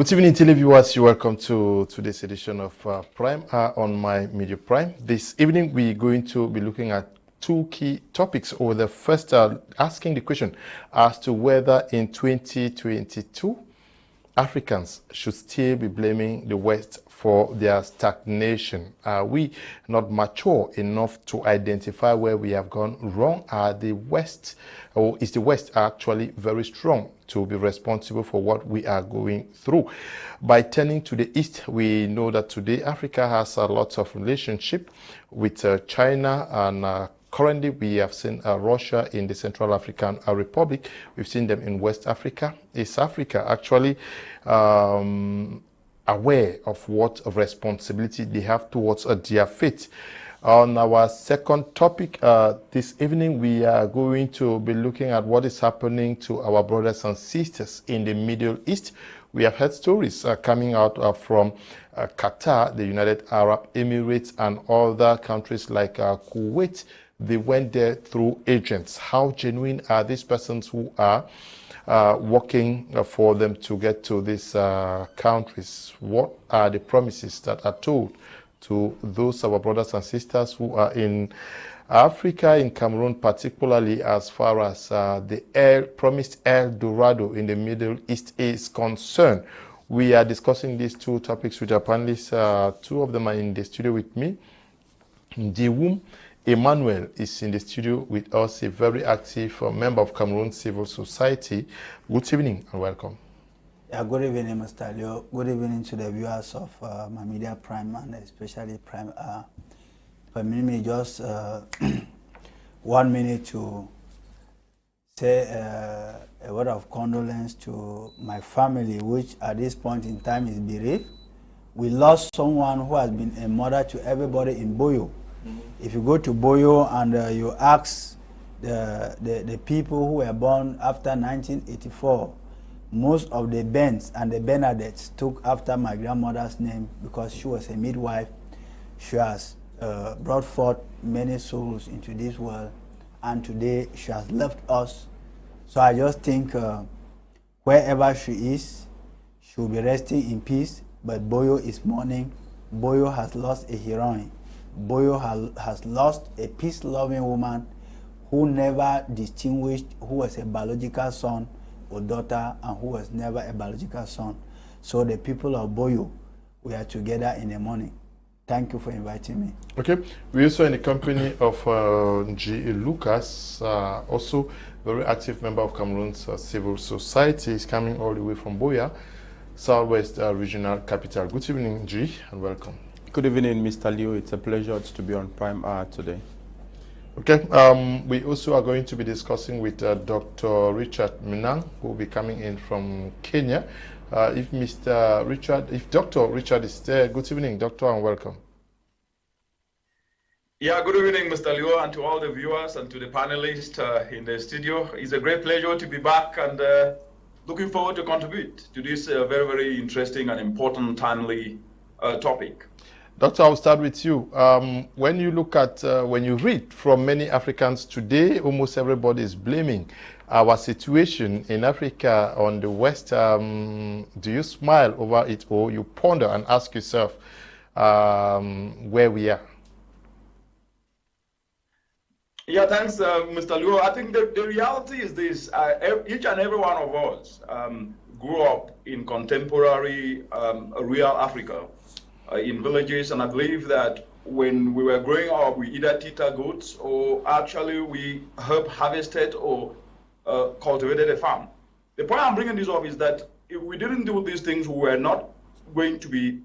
Good evening, televiewers. You're welcome to today's edition of Prime on My Media Prime. This evening, we're going to be looking at two key topics. Or the first, asking the question as to whether in 2022, Africans should still be blaming the West for their stagnation. Are we not mature enough to identify where we have gone wrong? Are the West, or is the West actually very strong to be responsible for what we are going through? By turning to the East, we know that today Africa has a lot of relationship with China, and currently we have seen Russia in the Central African Republic. We've seen them in West Africa. Is Africa actually aware of what responsibility they have towards their fate? On our second topic this evening, we are going to be looking at what is happening to our brothers and sisters in the Middle East. We have heard stories coming out from Qatar, the United Arab Emirates, and other countries like Kuwait. They went there through agents. How genuine are these persons who are working for them to get to these countries? What are the promises that are told to those our brothers and sisters who are in Africa, in Cameroon, particularly as far as the promised El Dorado in the Middle East is concerned? We are discussing these two topics with our panelists. Two of them are in the studio with me. Emmanuel is in the studio with us, a very active member of Cameroon Civil Society. Good evening and welcome. Yeah, good evening, Mr. Leo. Good evening to the viewers of my media Prime, and especially Prime. Permit me just 1 minute to say a word of condolence to my family, which at this point in time is bereaved. We lost someone who has been a mother to everybody in Boyo. If you go to Boyo and you ask the people who were born after 1984, most of the Bens and the Bernadettes took after my grandmother's name because she was a midwife. She has brought forth many souls into this world, and today she has left us. So I just think wherever she is, she will be resting in peace. But Boyo is mourning. Boyo has lost a heroine. Boyo has lost a peace-loving woman who never distinguished who was a biological son or daughter and who was never a biological son. So the people of Boyo, we are together in the morning. Thank you for inviting me. Okay. We're also in the company of G. Lucas, also very active member of Cameroon's Civil Society. He's coming all the way from Boya, Southwest Regional Capital. Good evening, G, and welcome. Good evening, Mr. Leo. It's a pleasure to be on Prime today. Okay. We also are going to be discussing with Dr. Richard Munang, who will be coming in from Kenya. If Dr. Richard is there, good evening, Doctor, and welcome. Yeah, good evening, Mr. Leo, and to all the viewers and to the panelists in the studio. It's a great pleasure to be back and looking forward to contribute to this very, very interesting and important, timely topic. Doctor, I'll start with you. When you look at, when you read from many Africans today, almost everybody is blaming our situation in Africa on the West. Do you smile over it, or you ponder and ask yourself where we are? Yeah, thanks, Mr. Leo. I think the reality is this. Each and every one of us grew up in contemporary real Africa. In villages, and I believe that when we were growing up, we either teeter goats or actually we harvested or cultivated a farm. The point I'm bringing this up is that if we didn't do these things, we were not going to be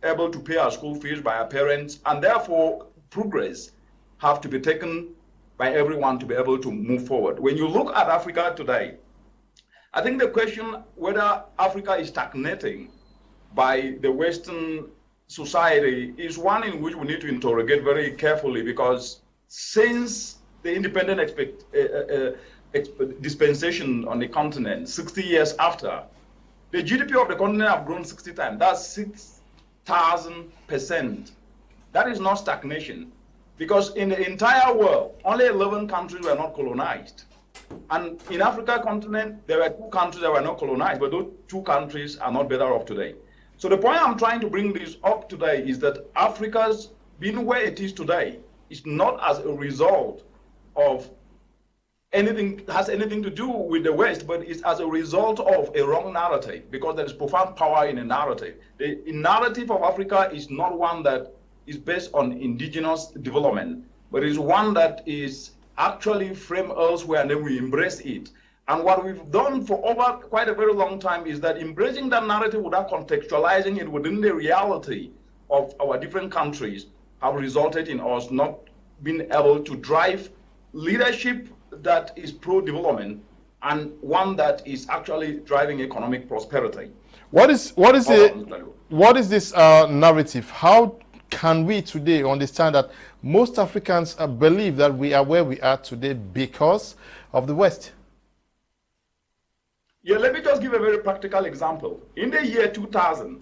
able to pay our school fees by our parents, and therefore progress have to be taken by everyone to be able to move forward. When you look at Africa today, I think the question whether Africa is stagnating by the Western society is one in which we need to interrogate very carefully, because since the independent dispensation on the continent, 60 years after, the GDP of the continent have grown 60 times. That's 6,000%. That is not stagnation, because in the entire world, only 11 countries were not colonized. And in Africa continent, there were 2 countries that were not colonized, but those 2 countries are not better off today. So the point I'm trying to bring this up today is that Africa's being where it is today is not as a result of anything to do with the West, but it's as a result of a wrong narrative, because there is profound power in a narrative. The narrative of Africa is not one that is based on indigenous development, but is one that is actually framed elsewhere, and then we embrace it. And what we've done for over quite a very long time is that embracing that narrative without contextualizing it within the reality of our different countries have resulted in us not being able to drive leadership that is pro-development and one that is actually driving economic prosperity. What is this narrative? How can we today understand that most Africans believe that we are where we are today because of the West? Yeah, let me just give a very practical example. In the year 2000,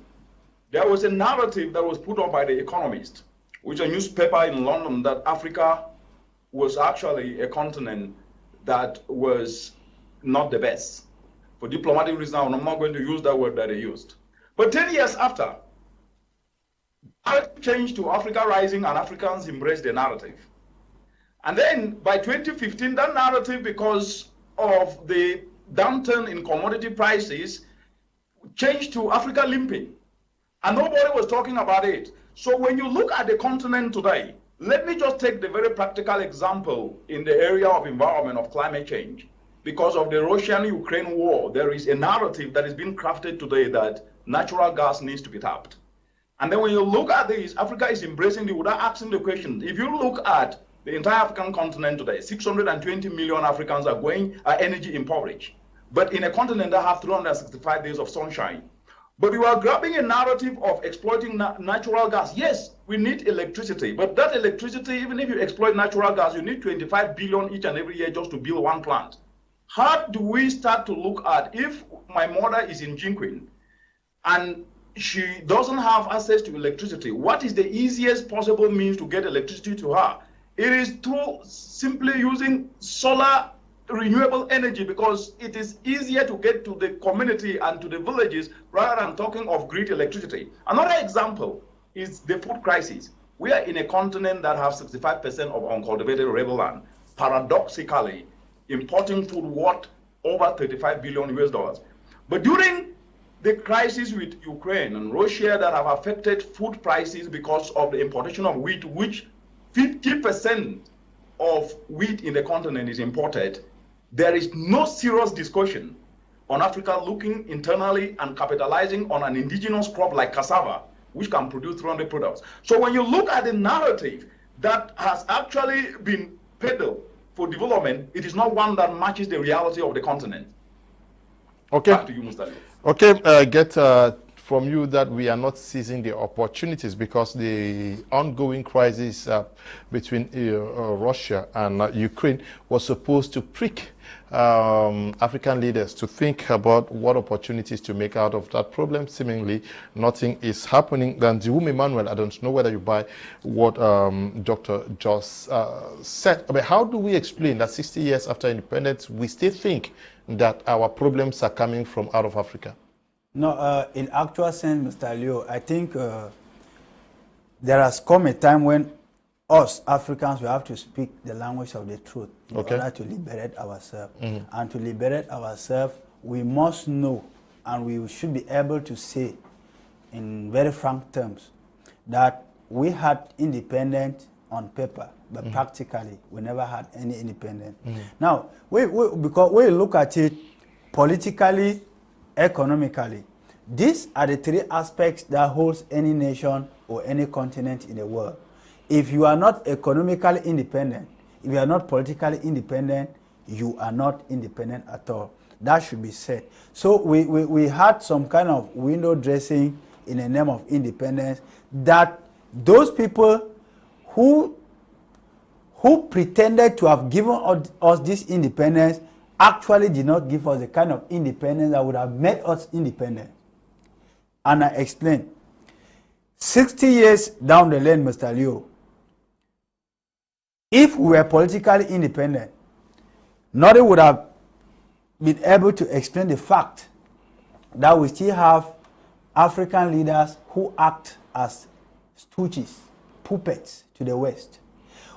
there was a narrative that was put up by The Economist, which is a newspaper in London, that Africa was actually a continent that was not the best. For diplomatic reasons, I'm not going to use that word that they used. But 10 years after, it changed to Africa Rising, and Africans embraced the narrative. And then by 2015, that narrative, because of the downturn in commodity prices, changed to Africa Limping. And nobody was talking about it. So when you look at the continent today, let me just take the very practical example in the area of environment, of climate change. Because of the Russian-Ukraine war, there is a narrative that is being crafted today that natural gas needs to be tapped. And then when you look at this, Africa is embracing it without asking the question. If you look at the entire African continent today, 620 million Africans are energy impoverished. But in a continent that has 365 days of sunshine. But you are grabbing a narrative of exploiting natural gas. Yes, we need electricity, but that electricity, even if you exploit natural gas, you need 25 billion each and every year just to build one plant. How do we start to look at, if my mother is in Jinquin and she doesn't have access to electricity, what is the easiest possible means to get electricity to her? It is through simply using solar renewable energy, because it is easier to get to the community and to the villages rather than talking of grid electricity. Another example is the food crisis. We are in a continent that has 65% of uncultivated arable land. Paradoxically, importing food worth over $35 billion US. But during the crisis with Ukraine and Russia that have affected food prices because of the importation of wheat, which 50% of wheat in the continent is imported, there is no serious discussion on Africa looking internally and capitalizing on an indigenous crop like cassava, which can produce 300 products. So when you look at the narrative that has actually been peddled for development, it is not one that matches the reality of the continent. Okay. Back to you, Mr. Leo. Okay, get from you that we are not seizing the opportunities, because the ongoing crisis between Russia and Ukraine was supposed to prick African leaders to think about what opportunities to make out of that problem. Seemingly, nothing is happening. Then Emmanuel, I don't know whether you buy what Dr. Joss said. I mean, how do we explain that 60 years after independence, we still think that our problems are coming from out of Africa? No, in actual sense, Mr. Leo, I think there has come a time when us Africans will have to speak the language of the truth in order to liberate ourselves. And to liberate ourselves, we must know, and we should be able to say in very frank terms, that we had independence on paper, but practically we never had any independence. Now, because we look at it politically, economically, these are the 3 aspects that holds any nation or any continent in the world. If you are not economically independent, if you are not politically independent, you are not independent at all. That should be said. So we had some kind of window dressing in the name of independence, that those people who pretended to have given us this independence actually did not give us the kind of independence that would have made us independent. And I explain. 60 years down the lane, Mr. Leo, if we were politically independent, nothing would have been able to explain the fact that we still have African leaders who act as stooges, puppets to the West.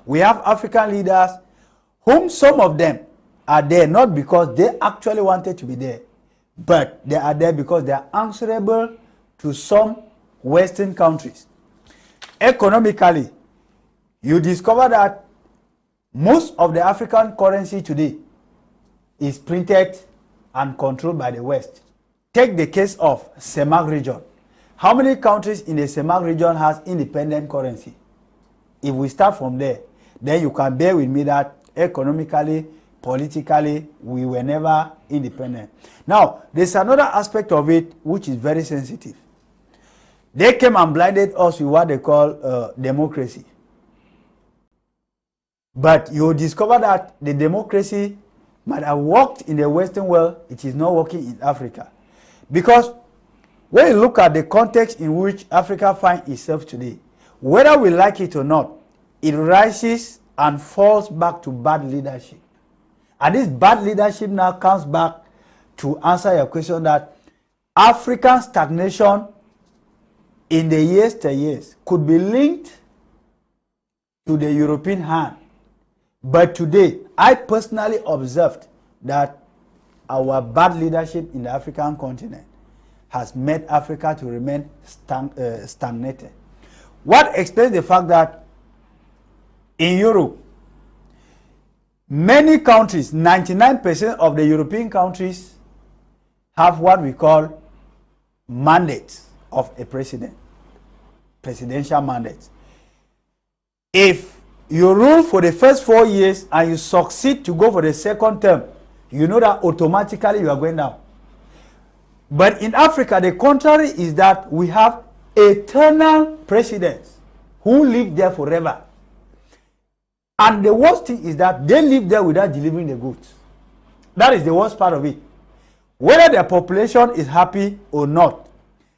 We have African leaders whom some of them are there not because they actually wanted to be there, but they are there because they are answerable to some Western countries. Economically, you discover that most of the African currency today is printed and controlled by the West. Take the case of CEMAC region. How many countries in the CEMAC region has independent currency? If we start from there, then you can bear with me that economically, politically, we were never independent. Now, there's another aspect of it which is very sensitive. They came and blinded us with what they call democracy. But you discover that the democracy might have worked in the Western world, it is not working in Africa. Because when you look at the context in which Africa finds itself today, whether we like it or not, it rises and falls back to bad leadership. And this bad leadership now comes back to answer your question that African stagnation in the years could be linked to the European hand. But today, I personally observed that our bad leadership in the African continent has made Africa to remain stagnated. What explains the fact that in Europe, many countries, 99% of the European countries, have what we call mandates of a president, presidential mandates. If you rule for the first 4 years and you succeed to go for the second term, you know that automatically you are going down. But in Africa, the contrary is that we have eternal presidents who live there forever. And the worst thing is that they live there without delivering the goods. That is the worst part of it. Whether the population is happy or not,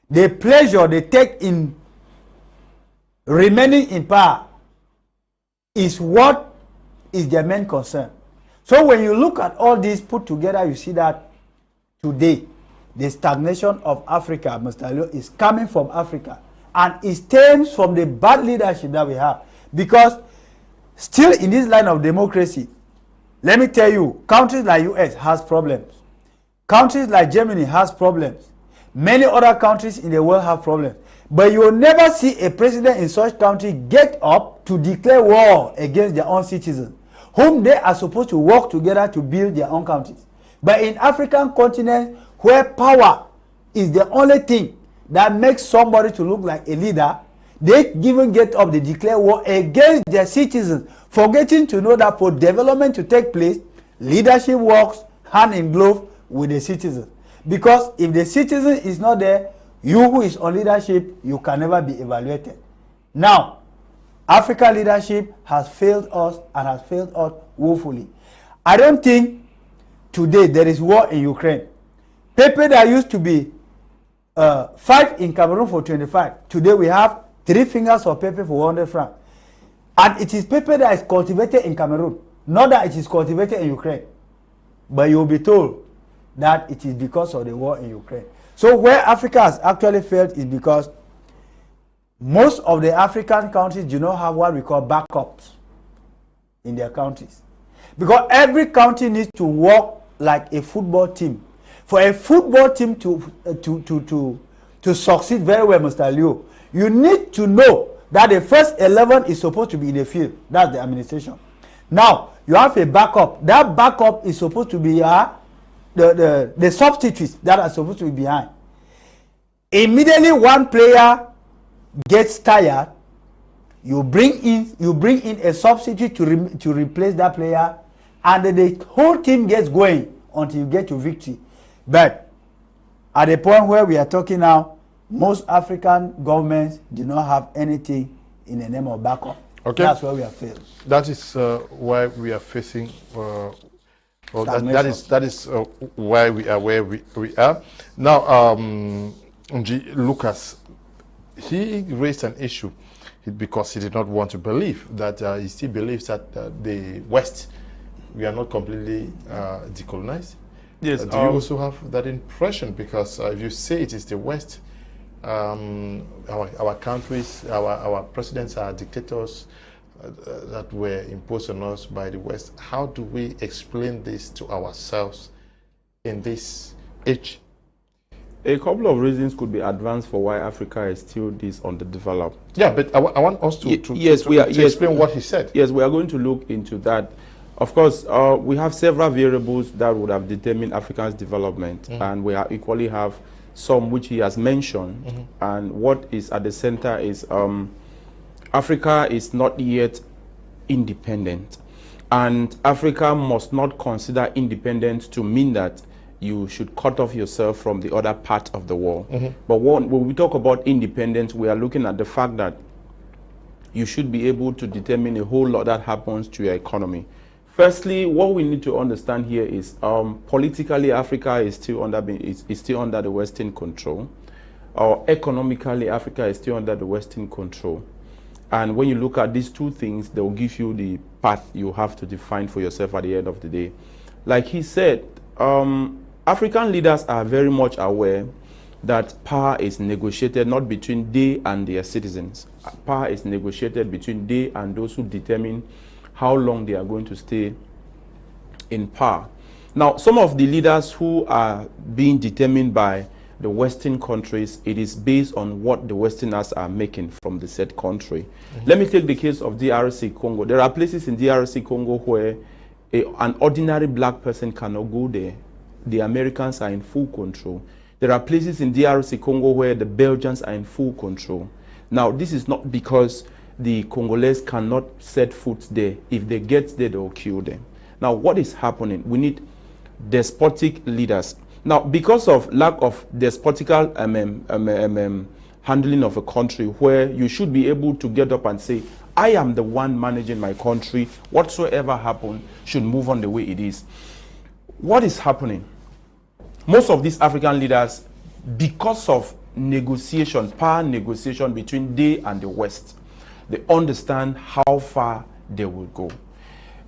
the pleasure they take in remaining in power is what is their main concern. So when you look at all this put together, you see that today, the stagnation of Africa, Mr. Leo, is coming from Africa. And it stems from the bad leadership that we have. Because still in this line of democracy, let me tell you, countries like US has problems. Countries like Germany has problems. Many other countries in the world have problems. But you will never see a president in such country get up to declare war against their own citizens, whom they are supposed to work together to build their own countries. But in African continent, where power is the only thing that makes somebody to look like a leader, they even get up, they declare war against their citizens, forgetting to know that for development to take place, leadership works hand in glove with the citizens. Because if the citizen is not there, you who is on leadership, you can never be evaluated. Now, African leadership has failed us and has failed us woefully. I don't think today there is war in Ukraine. Paper that used to be 5 in Cameroon for 25. Today we have 3 fingers of paper for 100 francs. And it is paper that is cultivated in Cameroon, not that it is cultivated in Ukraine. But you will be told that it is because of the war in Ukraine. So where Africa has actually failed is because most of the African countries do not have what we call backups in their countries. Because every country needs to work like a football team. For a football team to succeed very well, Mr. Leo, you need to know that the first 11 is supposed to be in the field. That's the administration. Now, you have a backup. That backup is supposed to be the substitutes that are supposed to be behind. Immediately one player gets tired, you bring in a substitute to replace that player, and the whole team gets going until you get to victory. But at the point where we are talking now, most African governments do not have anything in the name of backup. Okay. That's where we are failed. That is why we are facing. That is why we are where we are now. Lucas, he raised an issue because he did not want to believe that he still believes that the West we are not completely decolonized? Yes. Do you also have that impression? Because if you say it is the West, our countries, our presidents are dictators that were imposed on us by the West. How do we explain this to ourselves in this age? A couple of reasons could be advanced for why Africa is still this underdeveloped. Yeah, but I want us to explain what he said. Yes, we are going to look into that. Of course, we have several variables that would have determined Africa's development, and we equally have some which he has mentioned. And what is at the center is Africa is not yet independent, and Africa must not consider independence to mean that you should cut off yourself from the other part of the world. But when we talk about independence, we are looking at the fact that you should be able to determine a whole lot that happens to your economy. Firstly, what we need to understand here is politically, Africa is still under the Western control. Economically, Africa is still under the Western control. And when you look at these two things, they will give you the path you have to define for yourself at the end of the day. Like he said, African leaders are very much aware that power is negotiated not between they and their citizens. Power is negotiated between they and those who determine how long they are going to stay in power. Now, some of the leaders who are being determined by the Western countries, it is based on what the Westerners are making from the said country. Let me take the case of DRC Congo. There are places in DRC Congo where an ordinary black person cannot go there. The Americans are in full control. There are places in DRC Congo where the Belgians are in full control. Now, this is not because the Congolese cannot set foot there. If they get there, they will kill them. Now, what is happening? We need despotic leaders. Now, because of lack of despotical handling of a country, where you should be able to get up and say, I am the one managing my country, whatsoever happens should move on the way it is. What is happening? Most of these African leaders, because of negotiation, power negotiation between they and the West, they understand how far they will go.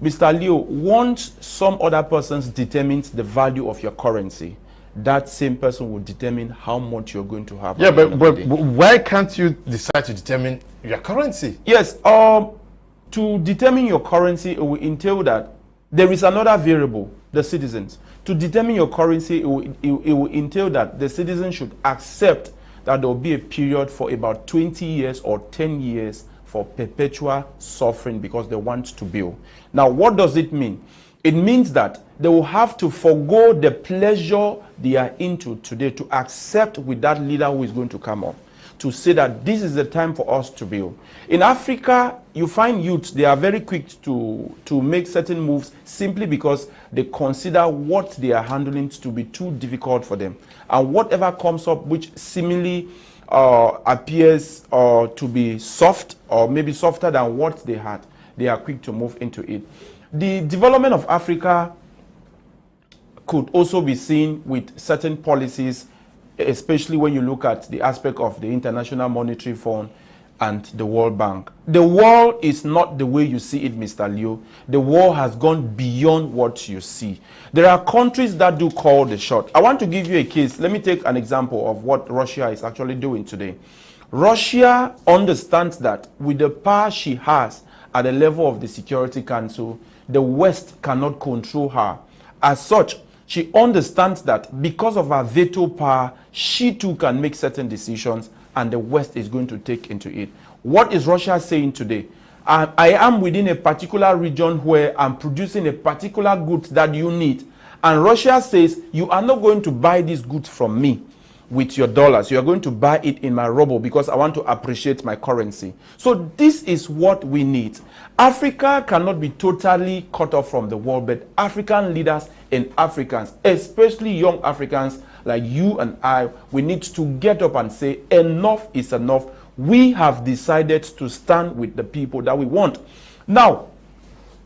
Mr. Leo, once some other person determines the value of your currency, that same person will determine how much you're going to have. Yeah, but why can't you decide to determine your currency? Yes, to determine your currency, it will entail that there is another variable, the citizens. To determine your currency, it will entail that the citizens should accept that there will be a period for about 20 years or 10 years for perpetual suffering because they want to build. Now, what does it mean? It means that they will have to forego the pleasure they are into today to accept with that leader who is going to come up, to say that this is the time for us to build. In Africa, you find youths, they are very quick to make certain moves simply because they consider what they are handling to be too difficult for them. And whatever comes up which seemingly appears to be soft or maybe softer than what they had, they are quick to move into it. The development of Africa could also be seen with certain policies, especially when you look at the aspect of the International Monetary Fund and the World Bank. The world is not the way you see it, Mr. Leo. The world has gone beyond what you see. There are countries that do call the shot. I want to give you a case. Let me take an example of what Russia is actually doing today. Russia understands that with the power she has at the level of the Security Council, the West cannot control her. As such, she understands that because of her veto power, she too can make certain decisions and the West is going to take into it. What is Russia saying today? I am within a particular region where I'm producing a particular good that you need. And Russia says, you are not going to buy this good from me with your dollars. You are going to buy it in my ruble because I want to appreciate my currency. So this is what we need. Africa cannot be totally cut off from the world, but African leaders and Africans, especially young Africans like you and I, we need to get up and say enough is enough. We have decided to stand with the people that we want. Now,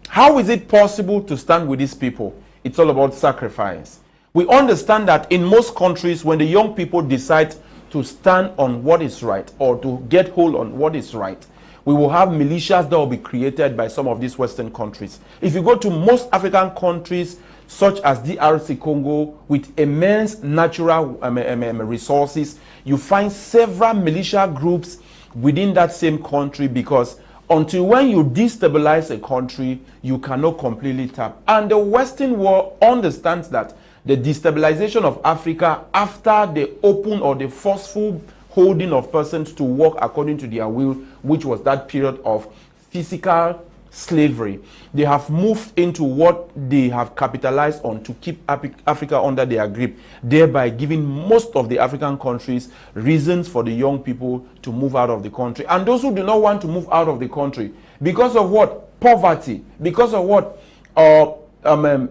how is it possible to stand with these people? It's all about sacrifice. We understand that in most countries, when the young people decide to stand on what is right or to get hold on what is right, we will have militias that will be created by some of these Western countries. If you go to most African countries, such as DRC Congo, with immense natural resources, you find several militia groups within that same country, because until when you destabilize a country, you cannot completely tap. And the Western world understands that the destabilization of Africa after the open or the forceful holding of persons to work according to their will, which was that period of physical slavery, they have moved into what they have capitalized on to keep Africa under their grip, thereby giving most of the African countries reasons for the young people to move out of the country. And those who do not want to move out of the country, because of what? Poverty, because of what?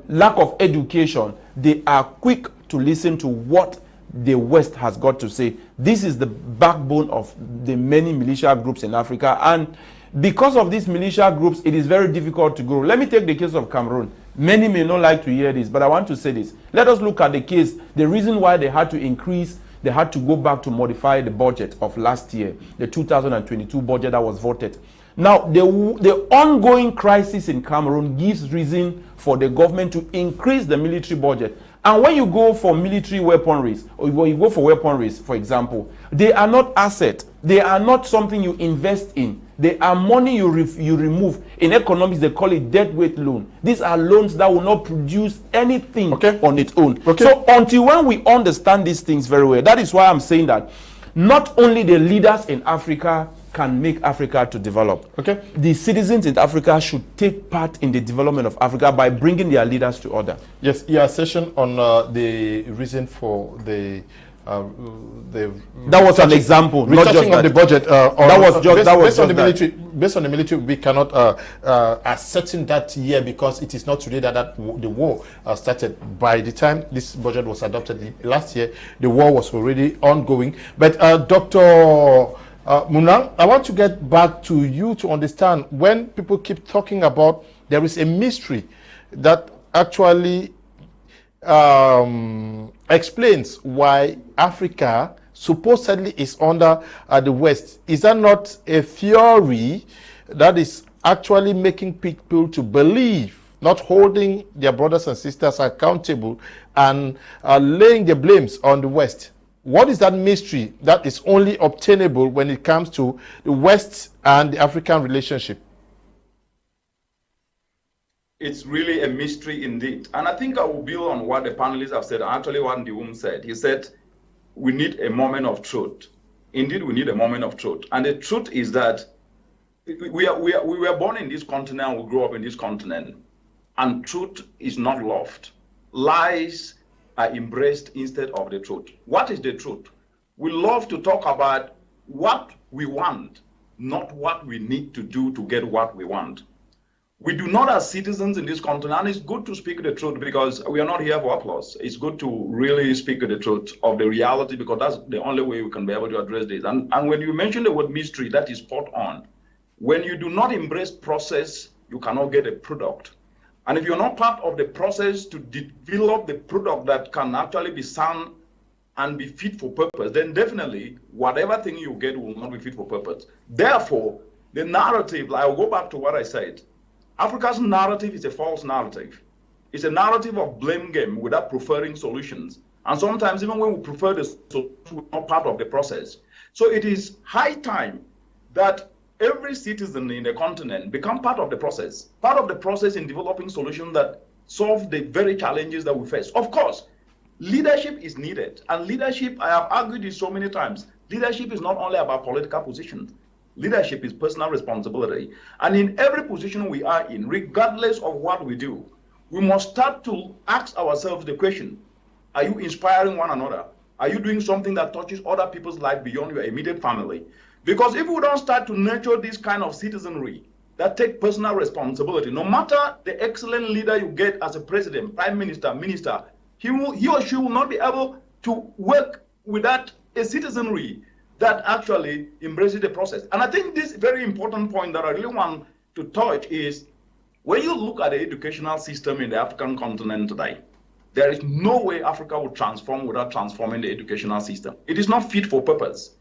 Lack of education, they are quick to listen to what the West has got to say. This is the backbone of the many militia groups in Africa, and because of these militia groups, it is very difficult to grow. Let me take the case of Cameroon. Many may not like to hear this, but I want to say this. Let us look at the case, the reason why they had to increase, they had to go back to modify the budget of last year, the 2022 budget that was voted. Now, the ongoing crisis in Cameroon gives reason for the government to increase the military budget. And when you go for military weaponries, or when you go for weaponries, for example, they are not assets. They are not something you invest in. They are money you remove. In economics, they call it deadweight loan. These are loans that will not produce anything on its own. So until when we understand these things very well, that is why I'm saying that not only the leaders in Africa can make Africa to develop. The citizens in Africa should take part in the development of Africa by bringing their leaders to order. Yes, your session on the reason for the that was an example, not just on the budget. Based on the military, we cannot ascertain that year, because it is not today that the war started. By the time this budget was adopted last year, the war was already ongoing. But Dr. Munang, I want to get back to you to understand, when people keep talking about there is a mystery that actually explains why Africa supposedly is under the West. Is that not a theory that is actually making people to believe, not holding their brothers and sisters accountable, and laying the blames on the West? What is that mystery that is only obtainable when it comes to the West and the African relationship? It's really a mystery indeed. And I think I will build on what the panelists have said, actually what Ndiwum said. He said, we need a moment of truth. Indeed, we need a moment of truth. And the truth is that we were born in this continent, we grew up in this continent, and truth is not loved. Lies are embraced instead of the truth. What is the truth? We love to talk about what we want, not what we need to do to get what we want. We do not, as citizens in this continent, and it's good to speak the truth, because we are not here for applause. It's good to really speak the truth of the reality, because that's the only way we can be able to address this. And when you mention the word mystery, that is spot on. When you do not embrace process, you cannot get a product. And if you're not part of the process to develop the product that can actually be sound and be fit for purpose, then definitely whatever thing you get will not be fit for purpose. Therefore, the narrative, I will go back to what I said, Africa's narrative is a false narrative. It's a narrative of blame game without preferring solutions. And sometimes even when we prefer the solution, we're not part of the process. So it is high time that every citizen in the continent become part of the process in developing solutions that solve the very challenges that we face. Of course, leadership is needed. And leadership, I have argued this so many times, leadership is not only about political positions. Leadership is personal responsibility. And in every position we are in, regardless of what we do, we must start to ask ourselves the question, are you inspiring one another? Are you doing something that touches other people's life beyond your immediate family? Because if we don't start to nurture this kind of citizenry that take personal responsibility, no matter the excellent leader you get as a president, prime minister, minister, he or she will not be able to work without a citizenry that actually embraces the process. And I think this very important point that I really want to touch is, when you look at the educational system in the African continent today, there is no way Africa will transform without transforming the educational system. It is not fit for purpose.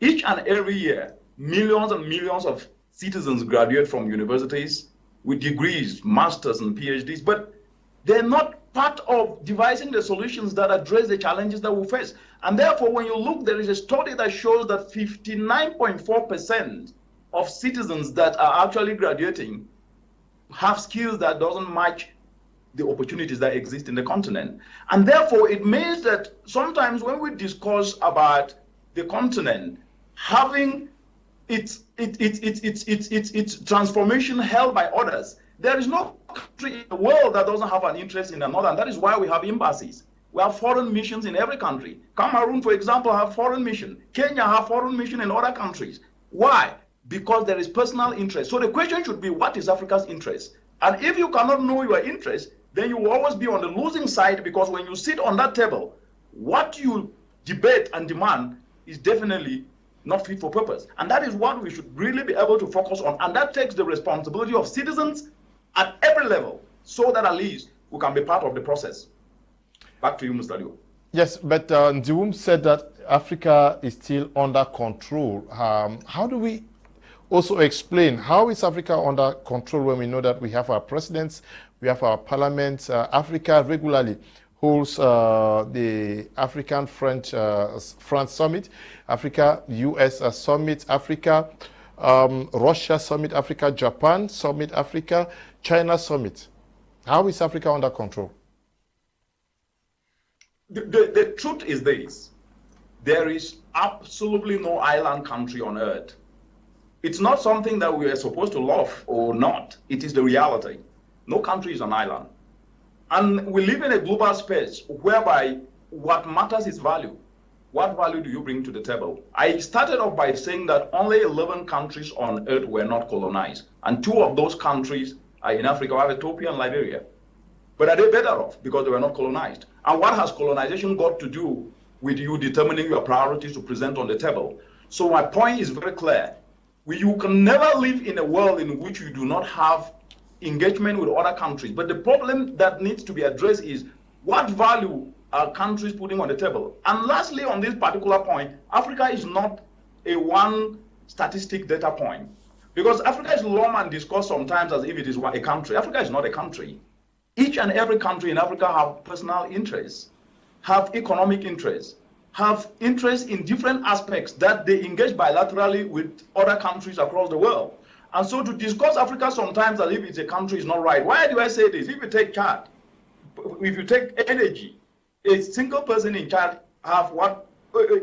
Each and every year, millions and millions of citizens graduate from universities with degrees, masters and PhDs, but they're not part of devising the solutions that address the challenges that we face. And therefore, when you look, there is a study that shows that 59.4% of citizens that are actually graduating have skills that doesn't match the opportunities that exist in the continent. And therefore, it means that sometimes when we discuss about the continent having its transformation held by others, there is no country in the world that doesn't have an interest in another, and that is why we have embassies. We have foreign missions in every country. Cameroon, for example, have foreign mission. Kenya have foreign mission in other countries. Why? Because there is personal interest. So the question should be, what is Africa's interest? And if you cannot know your interest, then you will always be on the losing side, because when you sit on that table, what you debate and demand is definitely not fit for purpose. And that is what we should really be able to focus on. And that takes the responsibility of citizens at every level, so that at least we can be part of the process. Back to you, Mr. Liu. Yes, but Ndiwum said that Africa is still under control. How do we also explain, how is Africa under control when we know that we have our presidents, we have our parliaments? Africa regularly holds the African-France Summit, Africa-US Summit, Africa, Russia Summit, Africa, Japan Summit, Africa, China Summit. How is Africa under control? The truth is this: there is absolutely no island country on earth. It's not something that we are supposed to love or not. It is the reality. No country is an island. And we live in a global space whereby what matters is value. What value do you bring to the table? I started off by saying that only 11 countries on earth were not colonized. And 2 of those countries are in Africa. We have Ethiopia and Liberia. But are they better off because they were not colonized? And what has colonization got to do with you determining your priorities to present on the table? So my point is very clear. You can never live in a world in which you do not have engagement with other countries. But the problem that needs to be addressed is, what value are countries putting on the table? And lastly, on this particular point, Africa is not a one statistic data point. Because Africa is long and discussed sometimes as if it is a country. Africa is not a country. Each and every country in Africa have personal interests, have economic interests, have interests in different aspects that they engage bilaterally with other countries across the world. And so to discuss Africa sometimes as if it's a country is not right. Why do I say this? If you take Chad, if you take energy, a single person in Chad have what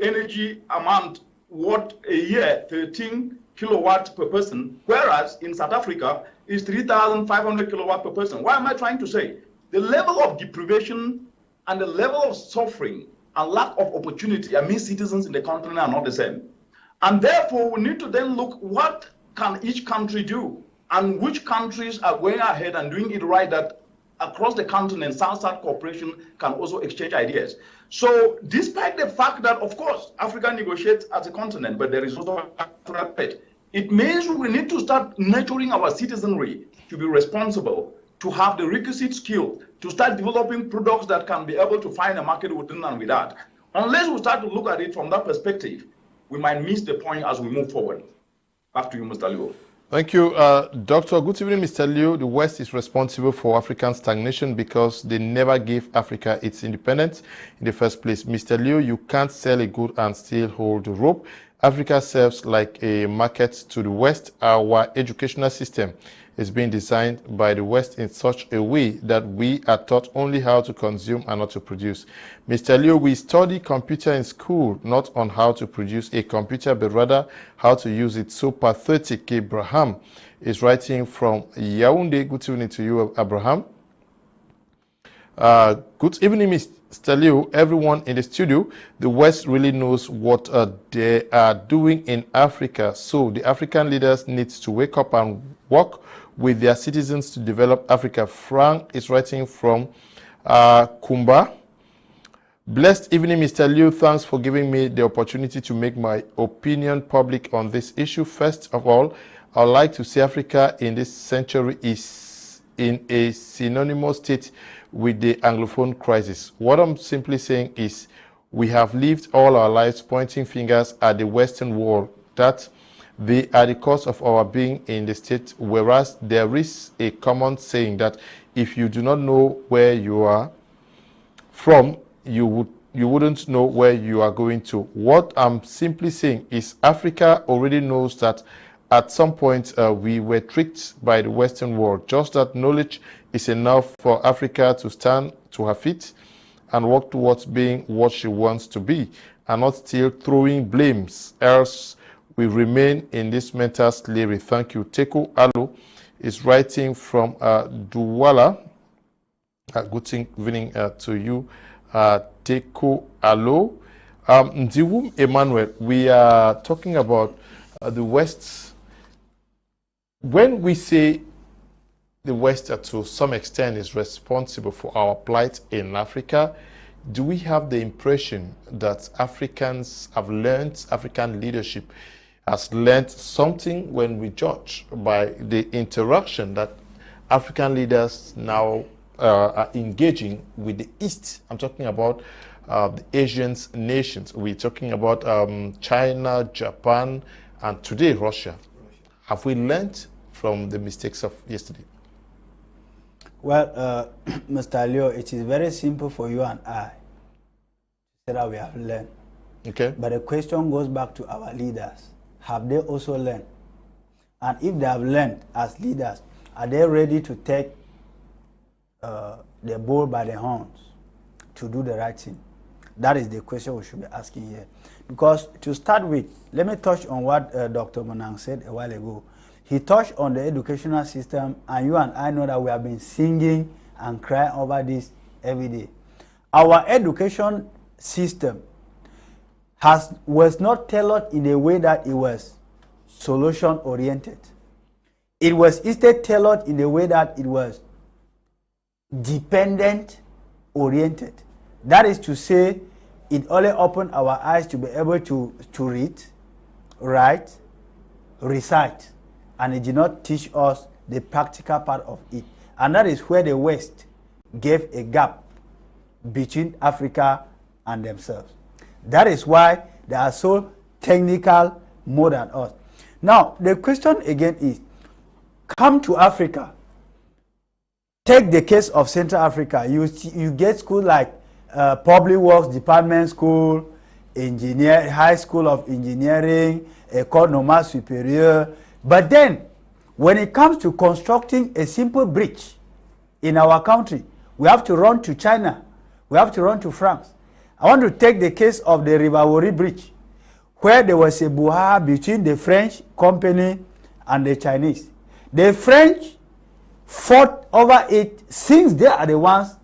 energy amount, what a year, 13 kilowatts per person, whereas in South Africa is 3,500 kilowatts per person. Why am I trying to say? The level of deprivation and the level of suffering and lack of opportunity among citizens in the continent are not the same. And therefore, we need to then look what can each country do, and which countries are going ahead and doing it right, that across the continent, South-South cooperation can also exchange ideas. So despite the fact that, of course, Africa negotiates as a continent, but there is also a threat, it means we need to start nurturing our citizenry to be responsible, to have the requisite skill, to start developing products that can be able to find a market within and without. Unless we start to look at it from that perspective, we might miss the point as we move forward. Back to you, Mr. Liu. Thank you, Doctor. Good evening, Mr. Liu. The West is responsible for African stagnation because they never gave Africa its independence in the first place. Mr. Liu, you can't sell a good and still hold the rope. Africa serves like a market to the West. Our educational system is being designed by the West in such a way that we are taught only how to consume and not to produce. Mr. Liu, we study computer in school, not on how to produce a computer, but rather how to use it. So pathetic. Abraham is writing from Yaoundé. Good evening to you, Abraham. Good evening, Mr. Liu, everyone in the studio. The West really knows what they are doing in Africa. So the African leaders need to wake up and work with their citizens to develop Africa. Frank is writing from Kumba. Blessed evening, Mr. Liu. Thanks for giving me the opportunity to make my opinion public on this issue. First of all, I would like to say Africa in this century is in a synonymous state with the Anglophone crisis. What I'm simply saying is we have lived all our lives pointing fingers at the Western world that They are the cause of our being in the state, whereas there is a common saying that if you do not know where you are from, you wouldn't know where you are going to. What I'm simply saying is Africa already knows that at some point we were tricked by the Western world. Just that knowledge is enough for Africa to stand to her feet and work towards being what she wants to be, and not still throwing blames, else we remain in this mental slavery. Thank you. Teku Alo is writing from Douala. Good evening to you, Teku Alo. Ndiwum Emmanuel, we are talking about the West. When we say the West to some extent is responsible for our plight in Africa, do we have the impression that Africans have learned, African leadership has learned something when we judge by the interaction that African leaders now are engaging with the East? I'm talking about the Asian nations. We're talking about China, Japan, and today Russia. Have we learned from the mistakes of yesterday? Well, Mr. Leo, it is very simple for you and I to say that we have learned. Okay. But the question goes back to our leaders. Have they also learned? And if they have learned as leaders, are they ready to take the bull by the horns to do the right thing? That is the question we should be asking here. Because to start with, let me touch on what Dr. Munang said a while ago. He touched on the educational system, and you and I know that we have been singing and crying over this every day. Our education system was not tailored in a way that it was solution-oriented. It was instead tailored in a way that it was dependent-oriented. That is to say, it only opened our eyes to be able to read, write, recite, and it did not teach us the practical part of it. And that is where the West gave a gap between Africa and themselves. That is why they are so technical more than us. Now, the question again is, come to Africa. Take the case of Central Africa. You get schools like Public Works Department School, High School of Engineering, École Normale Supérieure. But then, when it comes to constructing a simple bridge in our country, we have to run to China. We have to run to France. I want to take the case of the Rivawori Bridge, where there was a brouhaha between the French company and the Chinese. The French fought over it since they are the ones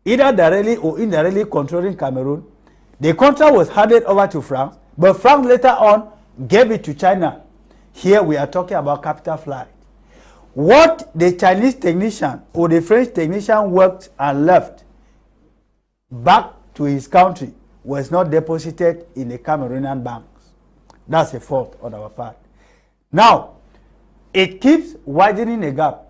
either directly or indirectly controlling Cameroon. The contract was handed over to France, but France later on gave it to China. Here we are talking about capital flight. What the Chinese technician or the French technician worked and left back to his country was not deposited in the Cameroonian banks. That's a fault on our part. Now, it keeps widening the gap.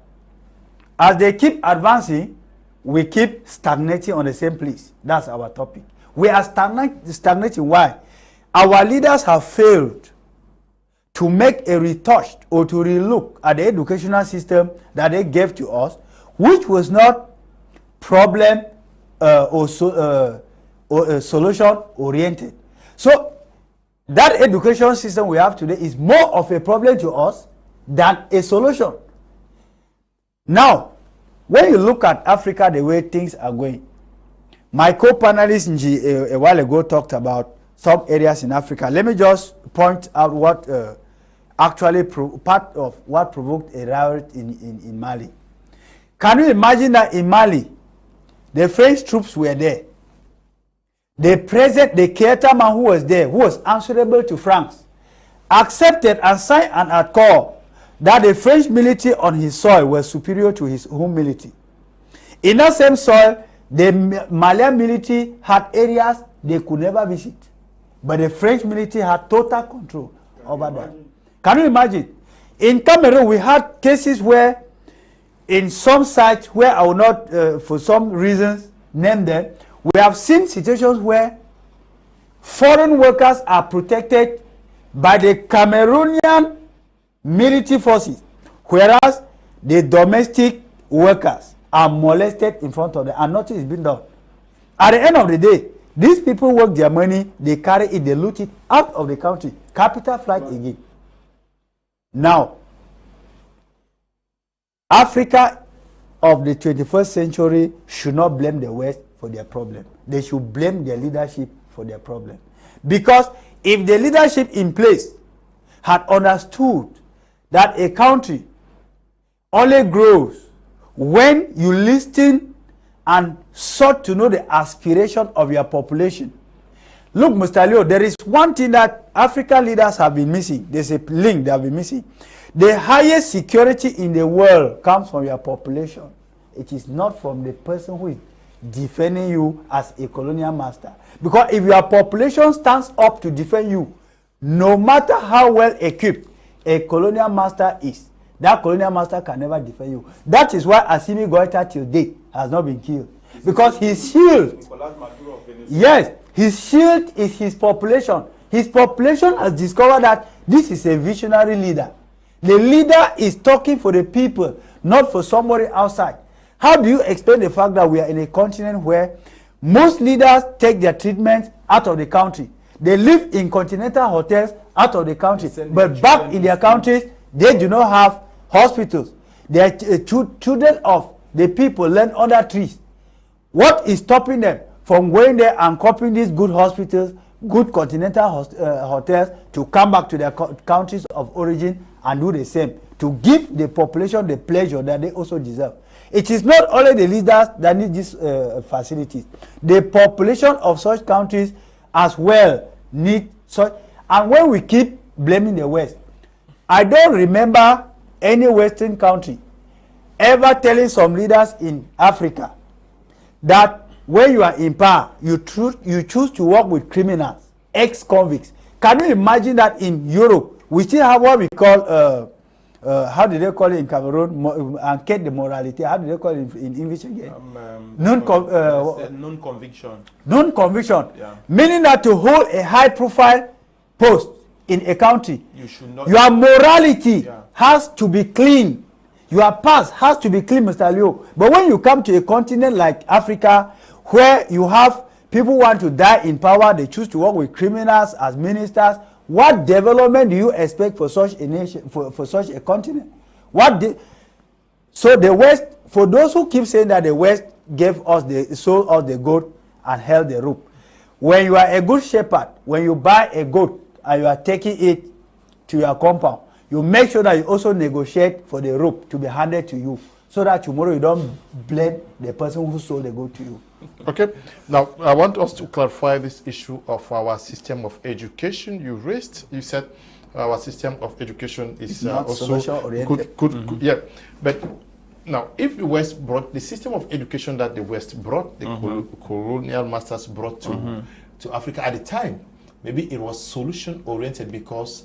As they keep advancing, we keep stagnating on the same place. That's our topic. We are stagnating. Why? Our leaders have failed to make a retouch or to relook at the educational system that they gave to us, which was not problem or solution oriented. So that education system we have today is more of a problem to us than a solution. Now, when you look at Africa, the way things are going, my co-panelist Nji a while ago talked about some areas in Africa. Let me just point out what actually part of what provoked a riot in Mali. Can you imagine that in Mali, the French troops were there? The president, the Keita man who was there, who was answerable to France, accepted and signed an accord that the French military on his soil was superior to his home military. In that same soil, the Malian military had areas they could never visit, but the French military had total control over that. Can you imagine? In Cameroon, we had cases where, in some sites where I will not, for some reasons, name them, we have seen situations where foreign workers are protected by the Cameroonian military forces, whereas the domestic workers are molested in front of them and nothing is being done. At the end of the day, these people work their money, they carry it, they loot it out of the country. Capital flight again. Now, Africa of the 21st century should not blame the West for their problem. They should blame their leadership for their problem. Because if the leadership in place had understood that a country only grows when you listen and sought to know the aspiration of your population. Look, Mr. Leo, there is one thing that African leaders have been missing. There's a link they have been missing. The highest security in the world comes from your population. It is not from the person who is defending you as a colonial master. Because if your population stands up to defend you, no matter how well equipped a colonial master is, that colonial master can never defend you. That is why Assimi Goïta till date has not been killed. Because his shield, yes, his shield is his population. His population has discovered that this is a visionary leader. The leader is talking for the people, not for somebody outside. How do you explain the fact that we are in a continent where most leaders take their treatment out of the country? They live in continental hotels out of the country, but back in their countries, they do not have hospitals. They are children of the people learn under trees. What is stopping them from going there and copying these good hospitals, good continental hotels, to come back to their countries of origin and do the same, to give the population the pleasure that they also deserve? It is not only the leaders that need these facilities. The population of such countries as well need such. And when we keep blaming the West, I don't remember any Western country ever telling some leaders in Africa that when you are in power, you choose to work with criminals, ex-convicts. Can you imagine that in Europe, we still have what we call, how do they call it in Cameroon? Enquête de moralité. How do they call it in English again? Non-conviction. Non-conviction. Yeah. Meaning that to hold a high-profile post in a country, you should not, your morality has to be clean. Your past has to be clean, Mr. Leo. But when you come to a continent like Africa, where you have people who want to die in power, they choose to work with criminals as ministers, what development do you expect for such a nation, for such a continent? So the West, for those who keep saying that the West sold us the goat and held the rope. When you are a good shepherd, when you buy a goat and you are taking it to your compound, you make sure that you also negotiate for the rope to be handed to you, so that tomorrow you don't blame the person who sold the goat to you. Okay. Now, I want us to clarify this issue of our system of education you raised. You said our system of education is also good. Yeah. But now, if the West brought the system of education that the West brought, the colonial masters brought to Africa at the time, maybe it was solution-oriented, because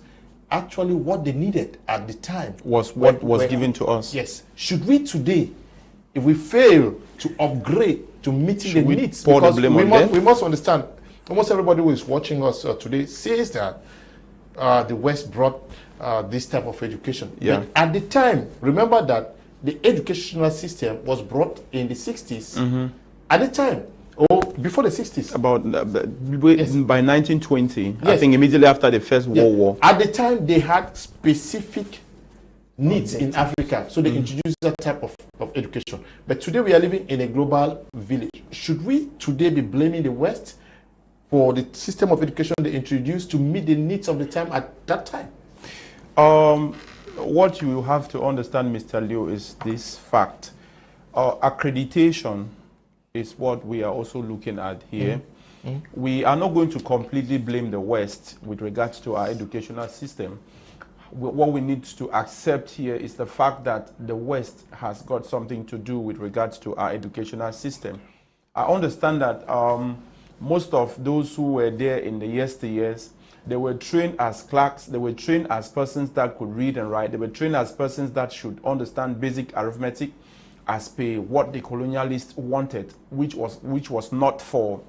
actually what they needed at the time was what was given to us. Yes. Should we today, if we fail to upgrade to meeting the needs, because we must understand, almost everybody who is watching us today says that the West brought this type of education. Yeah. But at the time, remember that the educational system was brought in the 60s. At the time, or before the 60s. About by 1920, I think immediately after the First World War. At the time, they had specific needs in Africa, so they introduced that type of education. But today we are living in a global village. Should we today be blaming the West for the system of education they introduced to meet the needs of the time at that time? What you have to understand, Mr. Leo, is this fact. Accreditation is what we are also looking at here. We are not going to completely blame the West with regards to our educational system. What we need to accept here is the fact that the West has got something to do with regards to our educational system. I understand that most of those who were there in the yesteryears, they were trained as clerks, they were trained as persons that could read and write, they were trained as persons that should understand basic arithmetic as per what the colonialists wanted, which was not for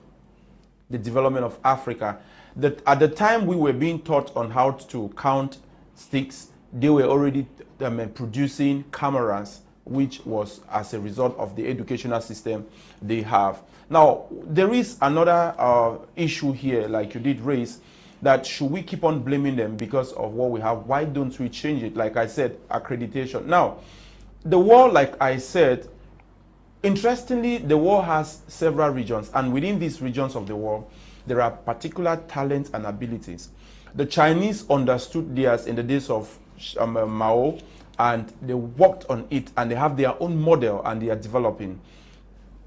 the development of Africa. That at the time we were being taught on how to count sticks, they were already producing cameras, which was as a result of the educational system they have. Now, there is another issue here, like you did raise, that should we keep on blaming them because of what we have? Why don't we change it? Like I said, accreditation. Now, the war, like I said, interestingly, the war has several regions, and within these regions of the war, there are particular talents and abilities. The Chinese understood theirs in the days of Mao, and they worked on it, and they have their own model, and they are developing.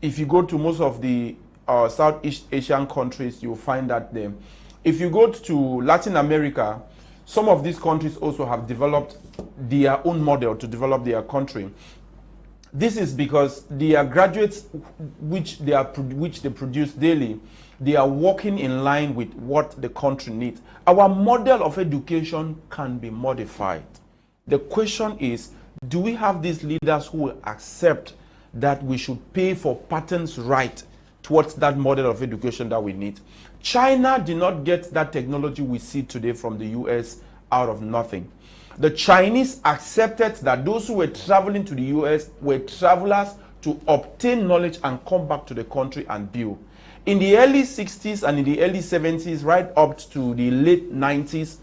If you go to most of the Southeast Asian countries, you'll find that there. If you go to Latin America, some of these countries also have developed their own model to develop their country. This is because their graduates, which they produce daily, they are working in line with what the country needs. Our model of education can be modified. The question is, do we have these leaders who will accept that we should pay for patents right towards that model of education that we need? China did not get that technology we see today from the US out of nothing. The Chinese accepted that those who were traveling to the US were travelers to obtain knowledge and come back to the country and build. In the early 60s and in the early 70s, right up to the late 90s,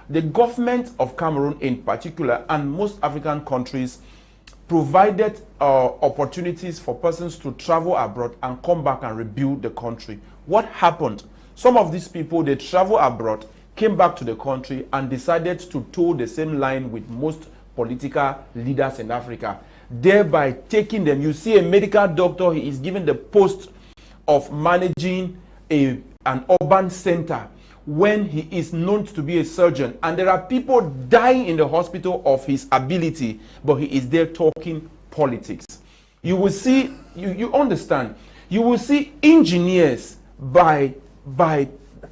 the government of Cameroon in particular, and most African countries, provided opportunities for persons to travel abroad and come back and rebuild the country. What happened? Some of these people, they travel abroad, came back to the country, and decided to toe the same line with most political leaders in Africa, thereby taking them. You see a medical doctor, he is given the post of managing an urban center when he is known to be a surgeon, and there are people dying in the hospital of his ability, but he is there talking politics. You will see, you understand, you will see engineers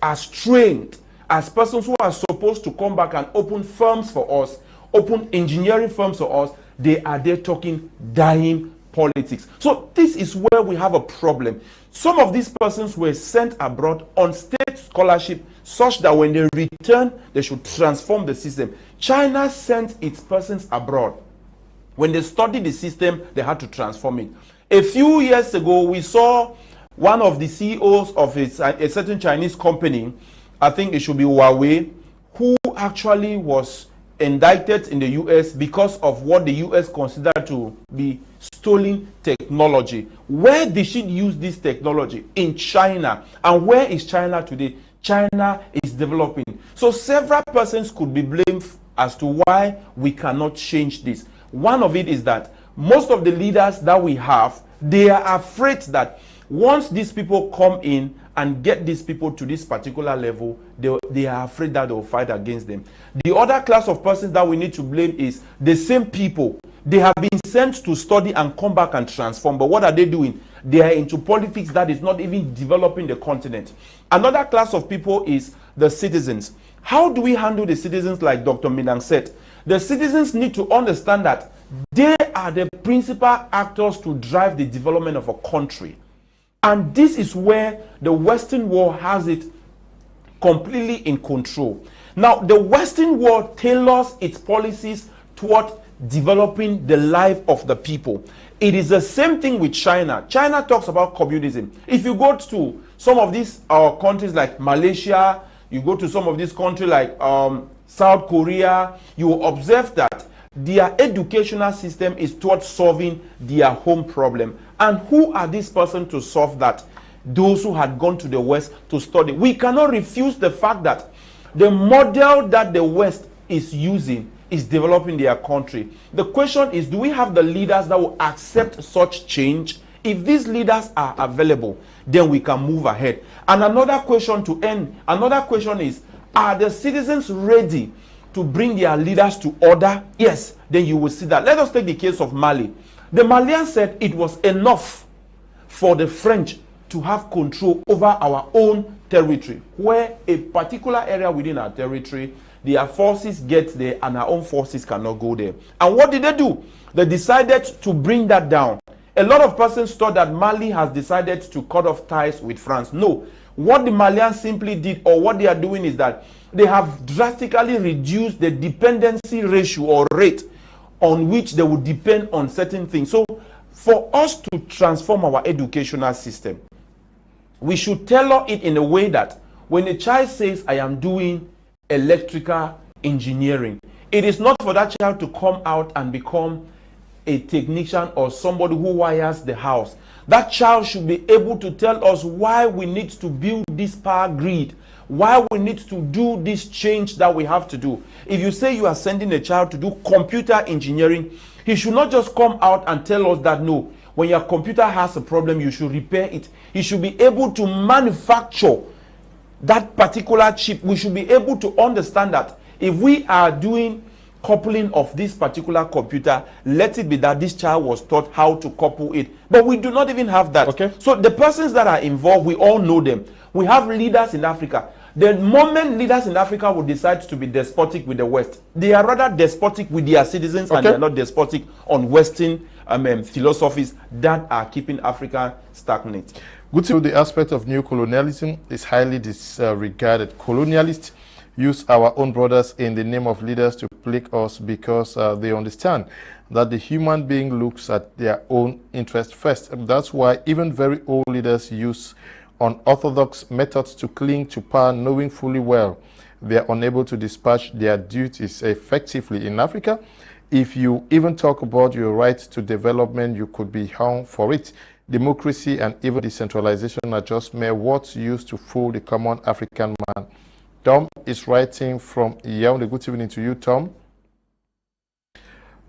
as trained as persons who are supposed to come back and open firms for us, open engineering firms for us. They are there talking dying politics. So this is where we have a problem. Some of these persons were sent abroad on state scholarship such that when they return, they should transform the system. China sent its persons abroad. When they studied the system, they had to transform it. A few years ago, we saw one of the CEOs of a certain Chinese company, I think it should be Huawei, who actually was indicted in the US because of what the US considered to be stolen technology. Where did she use this technology? In China. And where is China today? China is developing. So several persons could be blamed as to why we cannot change this. One of it is that most of the leaders that we have, they are afraid that once these people come in and get these people to this particular level, they are afraid that they'll fight against them. The other class of persons that we need to blame is the same people. They have been sent to study and come back and transform. But what are they doing? They are into politics that is not even developing the continent. Another class of people is the citizens. How do we handle the citizens like Dr. Munang said? The citizens need to understand that they are the principal actors to drive the development of a country. And this is where the Western world has it completely in control. Now, the Western world tailors its policies toward developing the life of the people. It is the same thing with China. China talks about communism. If you go to some of these countries like Malaysia, you go to some of these countries like South Korea, you will observe that their educational system is towards solving their home problem. And who are these persons to solve that? Those who had gone to the West to study. We cannot refuse the fact that the model that the West is using is developing their country. The question is, do we have the leaders that will accept such change? If these leaders are available, then we can move ahead. And another question to end, another question is, are the citizens ready to bring their leaders to order? Yes, then you will see that. Let us take the case of Mali. The Malians said it was enough for the French to have control over our own territory, where a particular area within our territory, their forces get there and our own forces cannot go there. And what did they do? They decided to bring that down. A lot of persons thought that Mali has decided to cut off ties with France. No. What the Malians simply did, or what they are doing, is that they have drastically reduced the dependency ratio or rate on which they would depend on certain things. So for us to transform our educational system, we should tailor it in a way that when a child says, I am doing electrical engineering, it is not for that child to come out and become a technician or somebody who wires the house. That child should be able to tell us why we need to build this power grid, why we need to do this change that we have to do. If you say you are sending a child to do computer engineering, he should not just come out and tell us that, no, when your computer has a problem, you should repair it. He should be able to manufacture that particular chip. We should be able to understand that if we are doing coupling of this particular computer, let it be that this child was taught how to couple it. But we do not even have that. Okay. So the persons that are involved, we all know them. We have leaders in Africa. The moment leaders in Africa will decide to be despotic with the West, they are rather despotic with their citizens, and they are not despotic on Western philosophies that are keeping Africa stagnant. Good to the aspect of new colonialism is highly disregarded. Colonialists use our own brothers in the name of leaders to plague us because they understand that the human being looks at their own interest first. And that's why even very old leaders use unorthodox methods to cling to power, knowing fully well they are unable to dispatch their duties effectively. In Africa, if you even talk about your right to development, you could be hung for it. Democracy and even decentralization are just mere words used to fool the common African man. Tom is writing from Ewane. Good evening to you, Tom.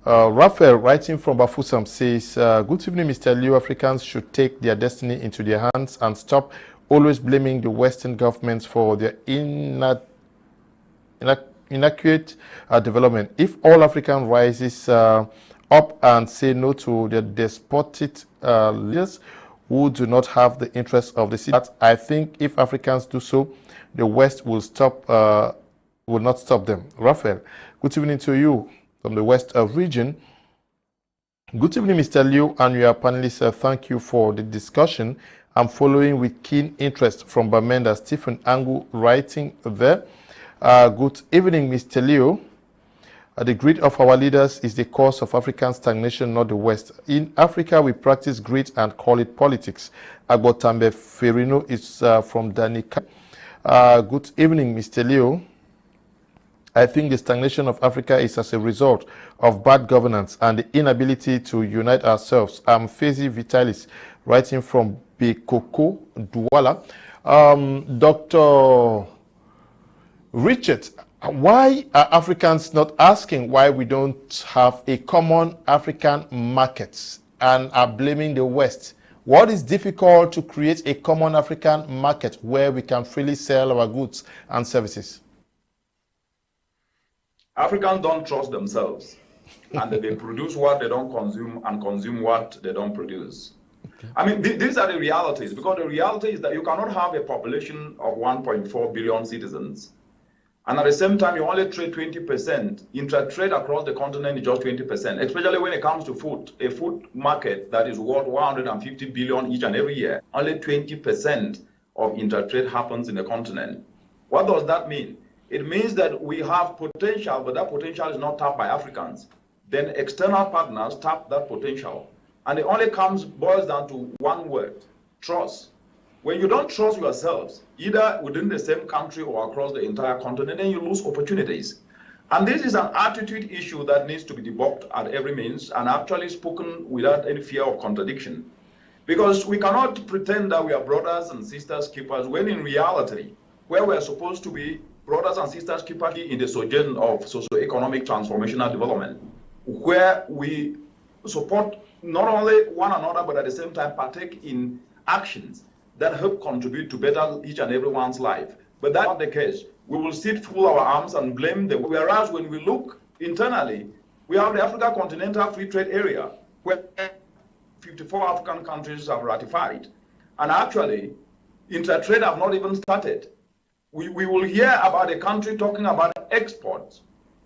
Raphael, writing from Bafusam, says, good evening, Mr. Leo. Africans should take their destiny into their hands and stop always blaming the Western governments for their inaccurate development. If all African rises up and say no to the despotic leaders who do not have the interests of the city, I think if Africans do so, the West will not stop them. Raphael, good evening to you from the West region. Good evening, Mr. Liu and your panelists. Thank you for the discussion. I'm following with keen interest from Bamenda. Stephen Angu writing there. Good evening, Mr. Liu. The greed of our leaders is the cause of African stagnation, not the West. In Africa, we practice greed and call it politics. Agbotambe Ferino is from Danica. Good evening, Mr. Leo. I think the stagnation of Africa is as a result of bad governance and the inability to unite ourselves. I'm Fezi Vitalis, writing from Bekoko, Douala. Dr. Richard, why are Africans not asking why we don't have a common African market and are blaming the West? What is difficult to create a common African market where we can freely sell our goods and services? Africans don't trust themselves, and they produce what they don't consume and consume what they don't produce. Okay. I mean, these are the realities, because the reality is that you cannot have a population of 1.4 billion citizens, and at the same time, you only trade 20%. Intra-trade across the continent is just 20%, especially when it comes to food. A food market that is worth 150 billion each and every year, only 20% of intra-trade happens in the continent. What does that mean? It means that we have potential, but that potential is not tapped by Africans. Then external partners tap that potential. And it only boils down to one word: trust. When you don't trust yourselves, either within the same country or across the entire continent, then you lose opportunities. And this is an attitude issue that needs to be debunked at every means and actually spoken without any fear of contradiction. Because we cannot pretend that we are brothers and sisters keepers when in reality, where we are supposed to be brothers and sisters keepers in the sojourn of socio-economic transformational development, where we support not only one another, but at the same time partake in actions that help contribute to better each and everyone's life. But that's not the case. We will sit full our arms and blame them. Whereas when we look internally, we have the Africa Continental Free Trade Area, where 54 African countries have ratified. And actually, inter-trade have not even started. We will hear about a country talking about exports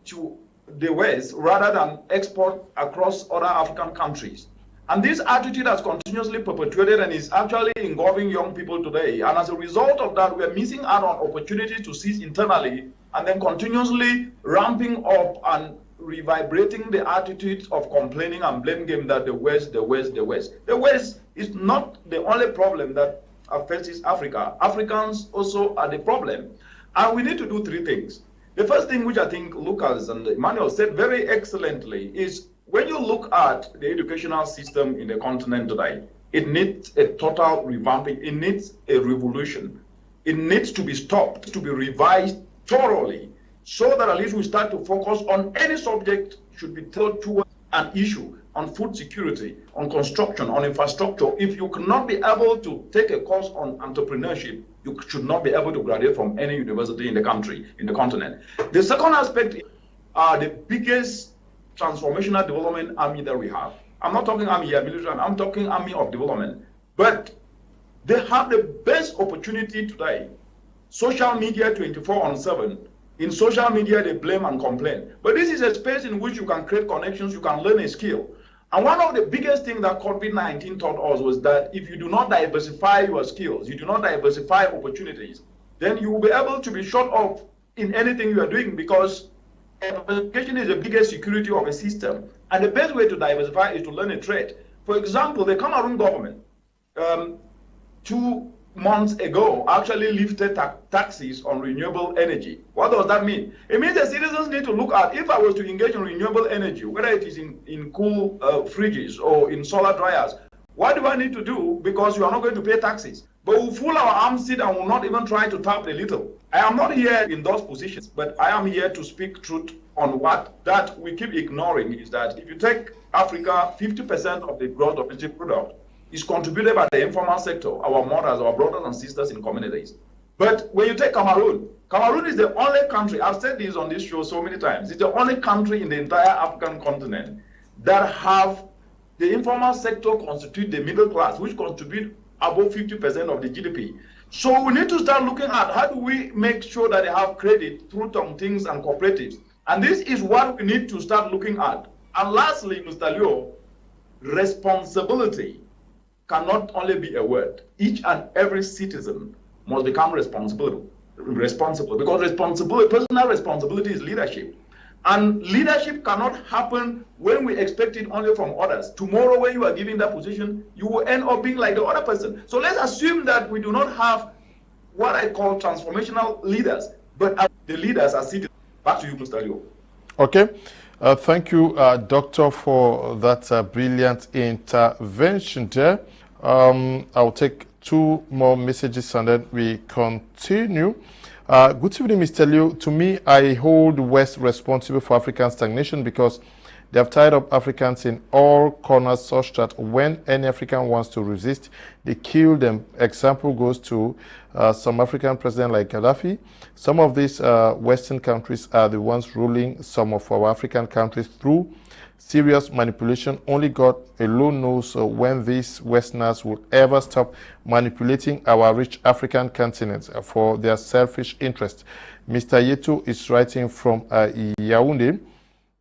to the West rather than export across other African countries. And this attitude has continuously perpetuated and is actually engulfing young people today. And as a result of that, we are missing out on opportunity to seize internally and then continuously ramping up and revibrating the attitudes of complaining and blame game that the West. The West is not the only problem that affects Africa. Africans also are the problem. And we need to do three things. The first thing, which I think Lucas and Emmanuel said very excellently, is when you look at the educational system in the continent today, it needs a total revamping. It needs a revolution. It needs to be stopped, to be revised thoroughly, so that at least we start to focus on any subject should be tailored towards an issue on food security, on construction, on infrastructure. If you cannot be able to take a course on entrepreneurship, you should not be able to graduate from any university in the country, in the continent. The second aspect are the biggest transformational development army that we have. I'm not talking army here, military, I'm talking army of development. But they have the best opportunity today. Social media 24/7. In social media, they blame and complain. But this is a space in which you can create connections, you can learn a skill. And one of the biggest things that COVID-19 taught us was that if you do not diversify your skills, you do not diversify opportunities, then you will be able to be shut off in anything you are doing, because diversification is the biggest security of a system. And the best way to diversify is to learn a trade. For example, the Cameroon government, 2 months ago, actually lifted taxes on renewable energy. What does that mean? It means the citizens need to look at, if I was to engage in renewable energy, whether it is in cool fridges or in solar dryers, what do I need to do? Because you are not going to pay taxes. But we'll fool our arms seat and will not even try to tap the little. I am not here in those positions, but I am here to speak truth on what that we keep ignoring, is that if you take Africa, 50% of the gross domestic product is contributed by the informal sector, our mothers, our brothers and sisters in communities. But when you take Cameroon, Cameroon is the only country, I've said this on this show so many times, it's the only country in the entire African continent that have the informal sector constitute the middle class, which contribute above 50% of the GDP. So we need to start looking at how do we make sure that they have credit through things and cooperatives. And this is what we need to start looking at. And lastly, Mr. Leo, responsibility cannot only be a word. Each and every citizen must become responsible, because personal responsibility is leadership. And leadership cannot happen when we expect it only from others. Tomorrow, when you are given that position, you will end up being like the other person. So let's assume that we do not have what I call transformational leaders, but the leaders are citizens. Back to you, Mr. Leo. Okay. Thank you, Doctor, for that brilliant intervention there. I'll take 2 more messages and then we continue. Good evening, Mr. Liu. To me, I hold the West responsible for African stagnation because they have tied up Africans in all corners such that when any African wants to resist, they kill them. Example goes to some African president like Gaddafi. Some of these Western countries are the ones ruling some of our African countries through serious manipulation. Only God alone knows when these Westerners will ever stop manipulating our rich African continent for their selfish interest. Mr. Yeto is writing from Yaoundé.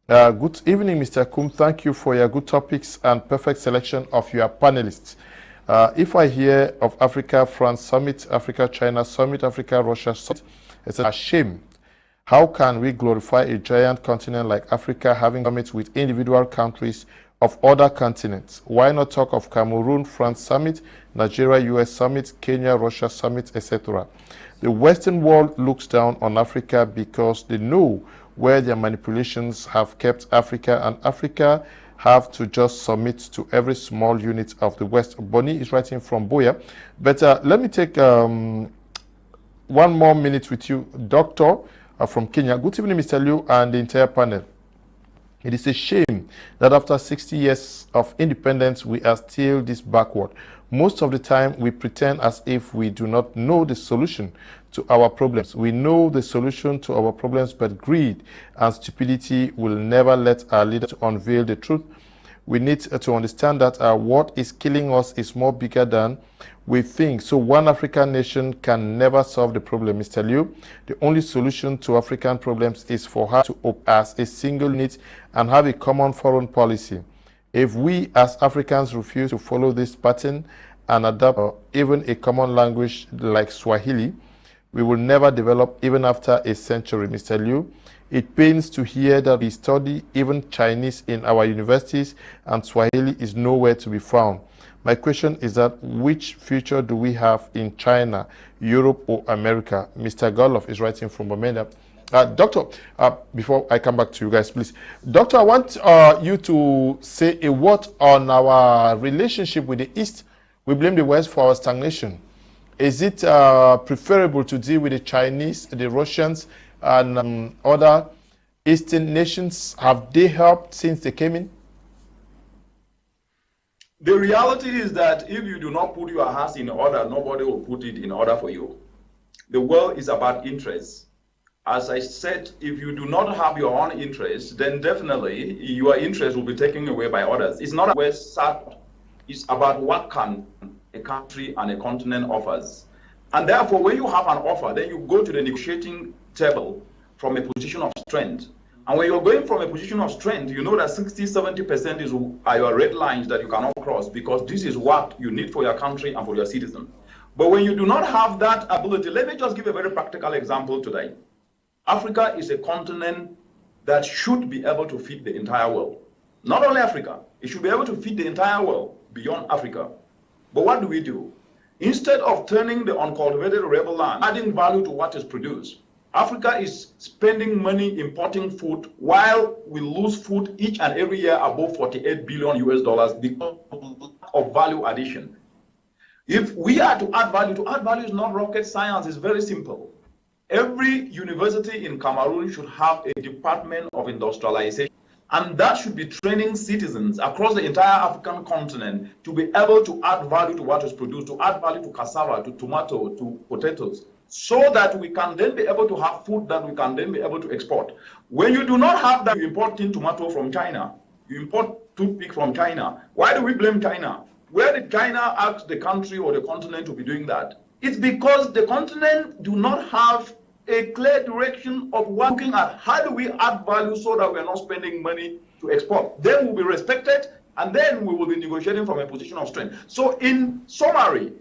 Good evening, Mr. Kum. Thank you for your good topics and perfect selection of your panelists. If I hear of Africa, France Summit, Africa, China Summit, Africa, Russia Summit, it's a shame. How can we glorify a giant continent like Africa having summits with individual countries of other continents? Why not talk of Cameroon, France Summit, Nigeria, US Summit, Kenya, Russia Summit, etc.? The Western world looks down on Africa because they know where their manipulations have kept Africa, and Africa have to just submit to every small unit of the West. Bonnie is writing from Boya. But let me take 1 more minute with you, Doctor, from Kenya. Good evening, Mr. Liu and the entire panel. It is a shame that after 60 years of independence, we are still this backward. Most of the time, we pretend as if we do not know the solution to our problems. We know the solution to our problems, but greed and stupidity will never let our leaders unveil the truth. We need to understand that what is killing us is more bigger than we think. So one African nation can never solve the problem, Mr. Liu. The only solution to African problems is for her to opt as a single unit and have a common foreign policy. If we as Africans refuse to follow this pattern and adopt even a common language like Swahili, we will never develop even after a century. Mr. Liu, it pains to hear that we study even Chinese in our universities and Swahili is nowhere to be found. My question is that which future do we have in China, Europe, or America? Mr. Goloff is writing from Romania. Doctor, before I come back to you guys, please. Doctor, I want you to say a word on our relationship with the East. We blame the West for our stagnation. Is it preferable to deal with the Chinese, the Russians, and other Eastern nations? Have they helped since they came in? The reality is that if you do not put your house in order, nobody will put it in order for you. The world is about interests. As I said, if you do not have your own interests, then definitely your interest will be taken away by others. It's not West South. It's about what can a country and a continent offers. And therefore, when you have an offer, then you go to the negotiating table from a position of strength. And when you're going from a position of strength, you know that 60–70% are your red lines that you cannot cross, because this is what you need for your country and for your citizens. But when you do not have that ability, let me just give a very practical example today. Africa is a continent that should be able to feed the entire world. Not only Africa, it should be able to feed the entire world beyond Africa. But what do? Instead of turning the uncultivated arable land, adding value to what is produced, Africa is spending money importing food while we lose food each and every year above $48 billion because of value addition. If we are to add value is not rocket science, it's very simple. Every university in Cameroon should have a department of industrialization, and that should be training citizens across the entire African continent to be able to add value to what is produced, to add value to cassava, to tomato, to potatoes, so that we can then be able to have food that we can then be able to export. When you do not have that, you import tin tomato from China, you import toothpick from China. Why do we blame China? Where did China ask the country or the continent to be doing that? It's because the continent do not have a clear direction of looking at how do we add value so that we're not spending money to export. Then we'll be respected, and then we will be negotiating from a position of strength. So in summary,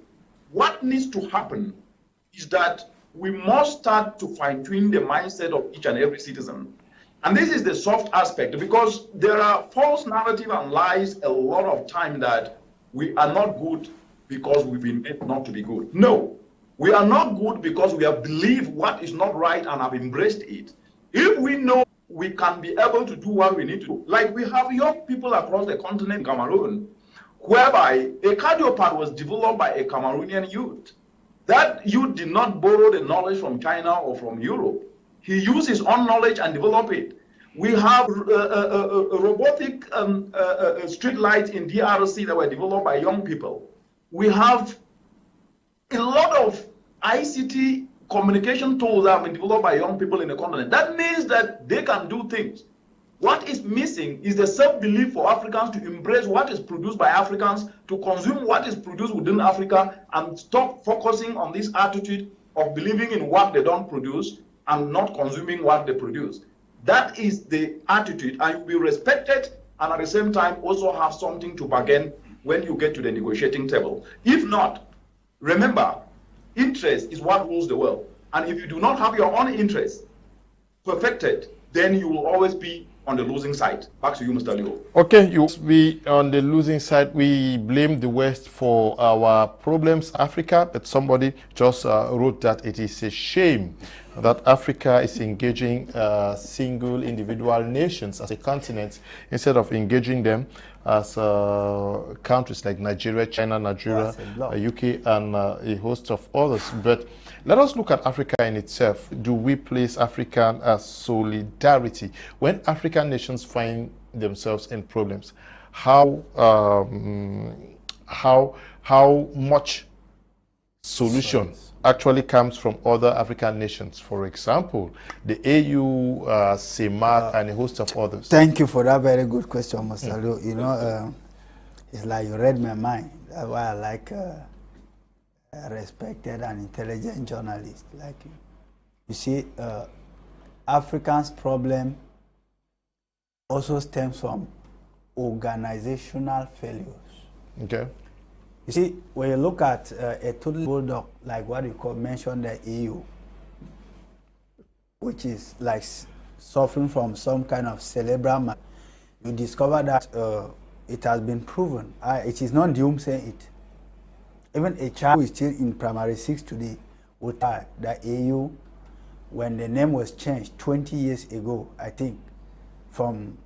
what needs to happen is that we must start to fine-tune the mindset of each and every citizen. And this is the soft aspect, because there are false narrative and lies a lot of time that we are not good because we've been made not to be good. No. We are not good because we have believed what is not right and have embraced it. If we know we can be able to do what we need to do, like we have young people across the continent in Cameroon, whereby a cardiopad was developed by a Cameroonian youth. That youth did not borrow the knowledge from China or from Europe. He used his own knowledge and developed it. We have robotic street lights in DRC that were developed by young people. We have a lot of ICT communication tools that have been developed by young people in the continent. That means that they can do things. What is missing is the self-belief for Africans to embrace what is produced by Africans, to consume what is produced within Africa, and stop focusing on this attitude of believing in what they don't produce and not consuming what they produce. That is the attitude, and you'll be respected, and at the same time also have something to bargain when you get to the negotiating table. If not, remember, interest is what rules the world. And if you do not have your own interest perfected, then you will always be on the losing side. Back to you, Mr. Leo. Okay, you be on the losing side. We blame the West for our problems, Africa, but somebody just wrote that it is a shame that Africa is engaging single individual nations as a continent instead of engaging them as countries like Nigeria, China, Nigeria, UK, and a host of others. But let us look at Africa in itself. Do we place African as solidarity? When African nations find themselves in problems, how much solution actually comes from other African nations? For example, the AU, CEMAC, and a host of others. Thank you for that very good question, Mr. Liu. You know, it's like you read my mind. That's why I like a respected and intelligent journalist like you. You see, Africans' problem also stems from organizational failures. Okay. You see, when you look at a total bulldog, like what you mentioned the EU, which is like suffering from some kind of cerebral, you discover that it has been proven. It is not doom saying it. Even a child who is still in primary 6 today would tell the EU, when the name was changed 20 years ago, I think, from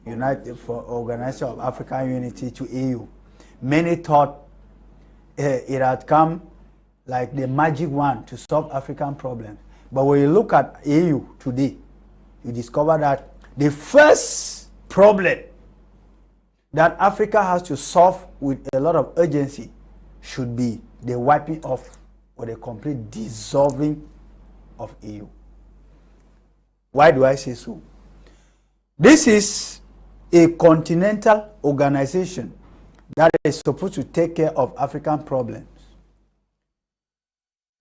United for Organization of African Unity to EU, many thought it had come like the magic wand to solve African problems. But when you look at EU today, you discover that the first problem that Africa has to solve with a lot of urgency should be the wiping off or the complete dissolving of EU. Why do I say so? This is a continental organization that is supposed to take care of African problems.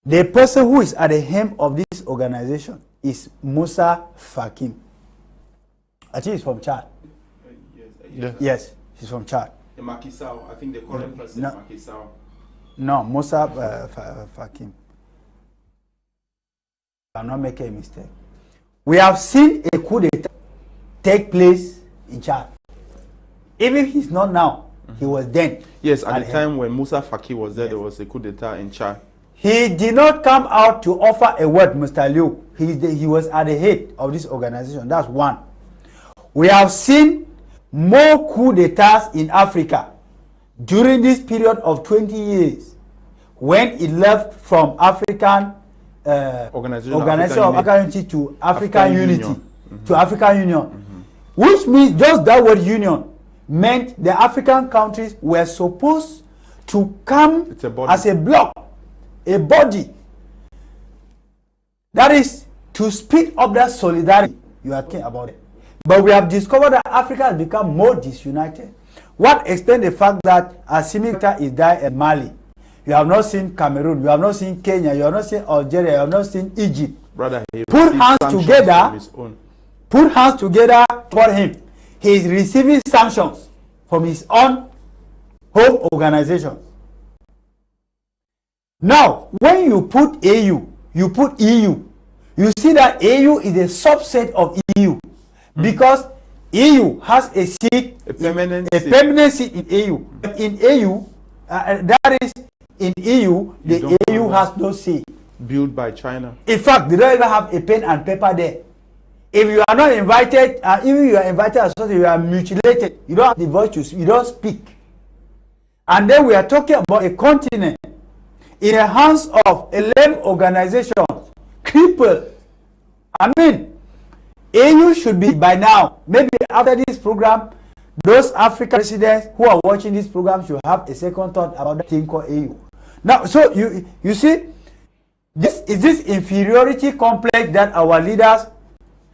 The person who is at the helm of this organization is Musa Faki. I think he's from Chad. Yes, he's from Chad. Macky Sall, I think the current president, Macky Sall. No, Musa Faki. I'm not making a mistake. We have seen a coup d'etat take place in Chad. Even if he's not now, he was then. Yes, at the time when Musa Faki was there, there was a coup d'etat in Chad. He did not come out to offer a word, Mr. Liu. He was at the head of this organization. That's one. We have seen more coup d'etats in Africa during this period of 20 years when it left from African Organization of African Unity to African Unity to African Union, which means just that word union meant the African countries were supposed to come as a bloc, a body. That is to speed up that solidarity you are talking about it. But we have discovered that Africa has become more disunited. What explains the fact that Assimi Goïta is there in Mali? You have not seen Cameroon, you have not seen Kenya, you have not seen Algeria, you have not seen Egypt. Brother, put hands together for him. He is receiving sanctions from his own home organization. Now, when you put AU, you put EU, you see that AU is a subset of EU because EU has a seat, a permanent seat in EU. In AU, that is, in EU, the EU has no say. Built by China. In fact, they don't even have a pen and paper there. If you are not invited, even you are invited as well, you are mutilated. You don't have the voice to speak. You don't speak. And then we are talking about a continent in the hands of a lame organization, crippled. I mean, AU should be by now. Maybe after this program, those African residents who are watching this program should have a second thought about that thing called AU. Now, so you see, this is this inferiority complex that our leaders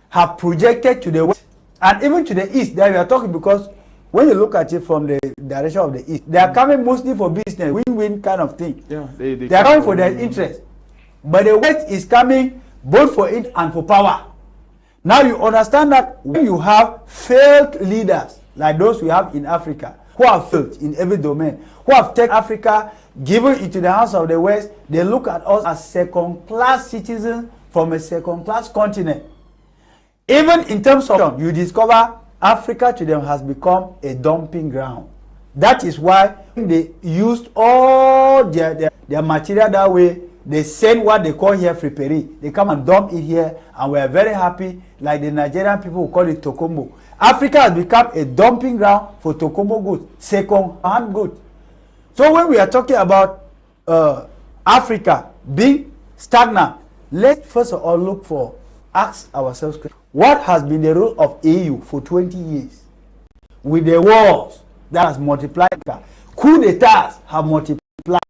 have projected to the west and even to the east that we are talking, because when you look at it from the direction of the east, they are coming mostly for business, win-win kind of thing. Yeah, they are coming for their interest. But the west is coming both for it and for power. Now you understand that when you have failed leaders like those we have in Africa, who have failed in every domain, who have taken Africa, given it to the hands of the West, they look at us as second-class citizens from a second-class continent. Even in terms of, you discover Africa to them has become a dumping ground. That is why they used all their material that way. They send what they call here frippery. They come and dump it here, and we are very happy, like the Nigerian people who call it Tokombo. Africa has become a dumping ground for Tokombo goods, second-hand goods. So when we are talking about Africa being stagnant, let's first of all ask ourselves, what has been the role of AU for 20 years? With the wars that has multiplied, coup d'etats have multiplied.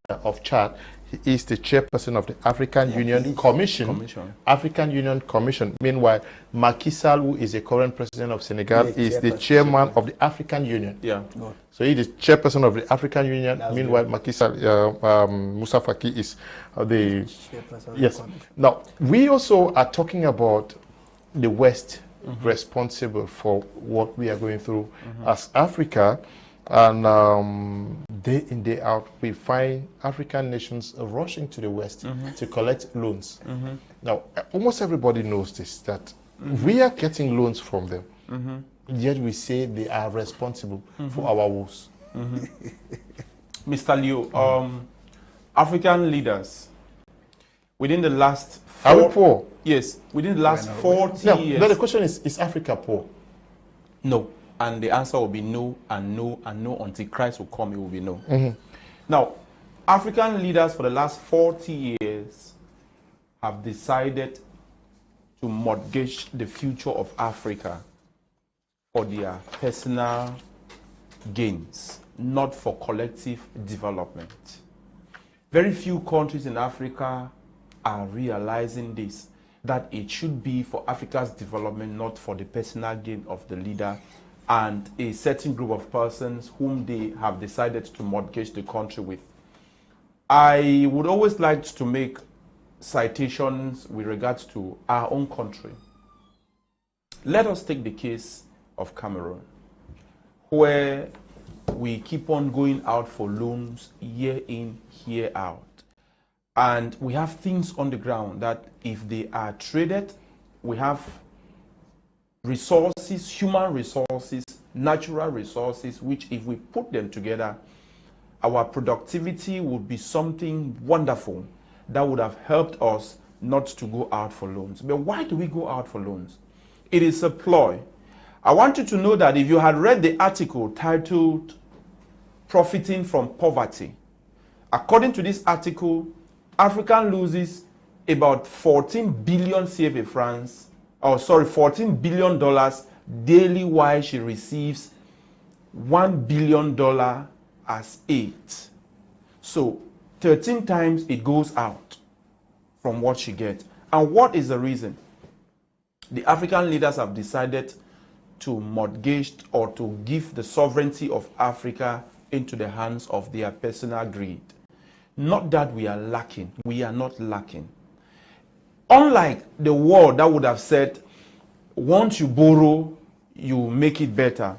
Of Chad, he is the chairperson of the African Union Commission. African Union Commission. Meanwhile, Macky Sall, who is the current president of Senegal, is the chairman of the African Union. Yeah. So he is the chairperson of the African Union. That's meanwhile, Macky Sall, Musa Faki is the chairperson. Yes. Now we also are talking about the West responsible for what we are going through as Africa. And day in, day out, we find African nations rushing to the West to collect loans. Now, almost everybody knows this, that we are getting loans from them, yet we say they are responsible for our woes. Mr. Leo, African leaders, within the last are we poor? Yes, within the last 40 years. No, the question is Africa poor? No. And the answer will be no, and no, and no. Until Christ will come, it will be no. Now, African leaders for the last 40 years have decided to mortgage the future of Africa for their personal gains, not for collective development. Very few countries in Africa are realizing this, that it should be for Africa's development, not for the personal gain of the leader and a certain group of persons whom they have decided to mortgage the country with. I would always like to make citations with regards to our own country. Let us take the case of Cameroon, where we keep on going out for loans year in, year out. And we have things on the ground that if they are traded, we have resources, human resources, natural resources, which if we put them together, our productivity would be something wonderful that would have helped us not to go out for loans. But why do we go out for loans? It is a ploy. I want you to know that if you had read the article titled Profiting from Poverty, according to this article, Africa loses about 14 billion CFA francs, $14 billion daily, while she receives $1 billion as aid. So 13 times it goes out from what she gets. And what is the reason? The African leaders have decided to mortgage or to give the sovereignty of Africa into the hands of their personal greed. Not that we are lacking. We are not lacking. Unlike the world that would have said, once you borrow, you make it better.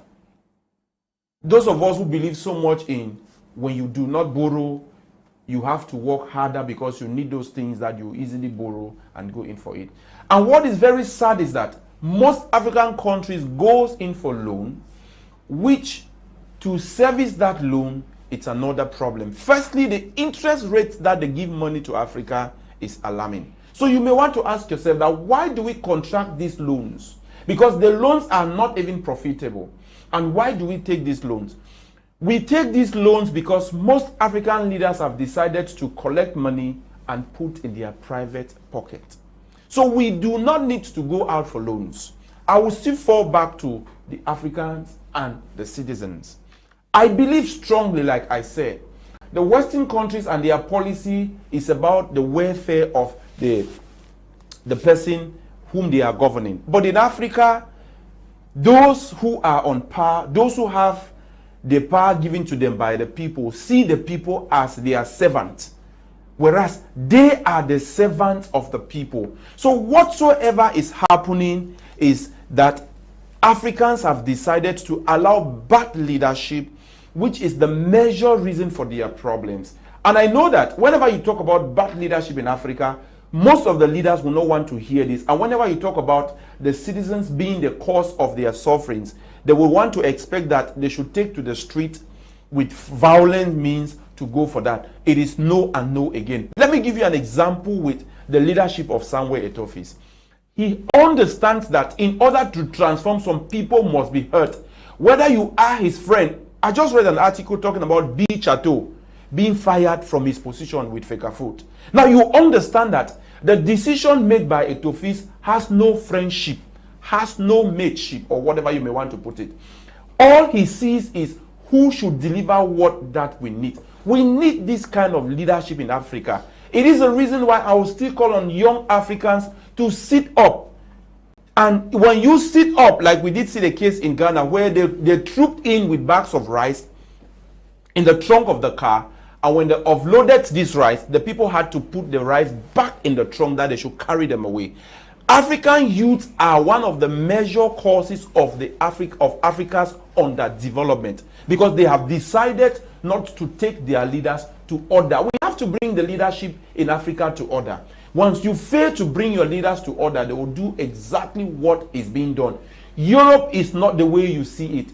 Those of us who believe so much in when you do not borrow, you have to work harder because you need those things that you easily borrow and go in for it. And what is very sad is that most African countries goes in for loan, which to service that loan, it's another problem. Firstly, the interest rates that they give money to Africa is alarming. So you may want to ask yourself that why do we contract these loans? Because the loans are not even profitable. And why do we take these loans? We take these loans because most African leaders have decided to collect money and put in their private pocket. So we do not need to go out for loans. I will still fall back to the Africans and the citizens. I believe strongly, like I said, the Western countries and their policy is about the welfare of the person whom they are governing. But in Africa, those who are on power, those who have the power given to them by the people, see the people as their servants, whereas they are the servants of the people. So whatsoever is happening is that Africans have decided to allow bad leadership, which is the major reason for their problems. And I know that whenever you talk about bad leadership in Africa, most of the leaders will not want to hear this. And whenever you talk about the citizens being the cause of their sufferings, they will want to expect that they should take to the street with violent means to go for that. It is no and no again. Let me give you an example with the leadership of Samuel Eto'o. He understands that in order to transform, some people must be hurt. Whether you are his friend, I just read an article talking about B. Chateau being fired from his position with Fecafoot. Now you understand that the decision made by Eto'o has no friendship, has no mateship, or whatever you may want to put it. All he sees is who should deliver what that we need. We need this kind of leadership in Africa. It is the reason why I will still call on young Africans to sit up. And when you sit up, like we did see the case in Ghana, where they trooped in with bags of rice in the trunk of the car, and when they offloaded this rice, the people had to put the rice back in the trunk that they should carry them away. African youths are one of the major causes of Africa's underdevelopment, because they have decided not to take their leaders to order. We have to bring the leadership in Africa to order. Once you fail to bring your leaders to order, they will do exactly what is being done. Europe is not the way you see it.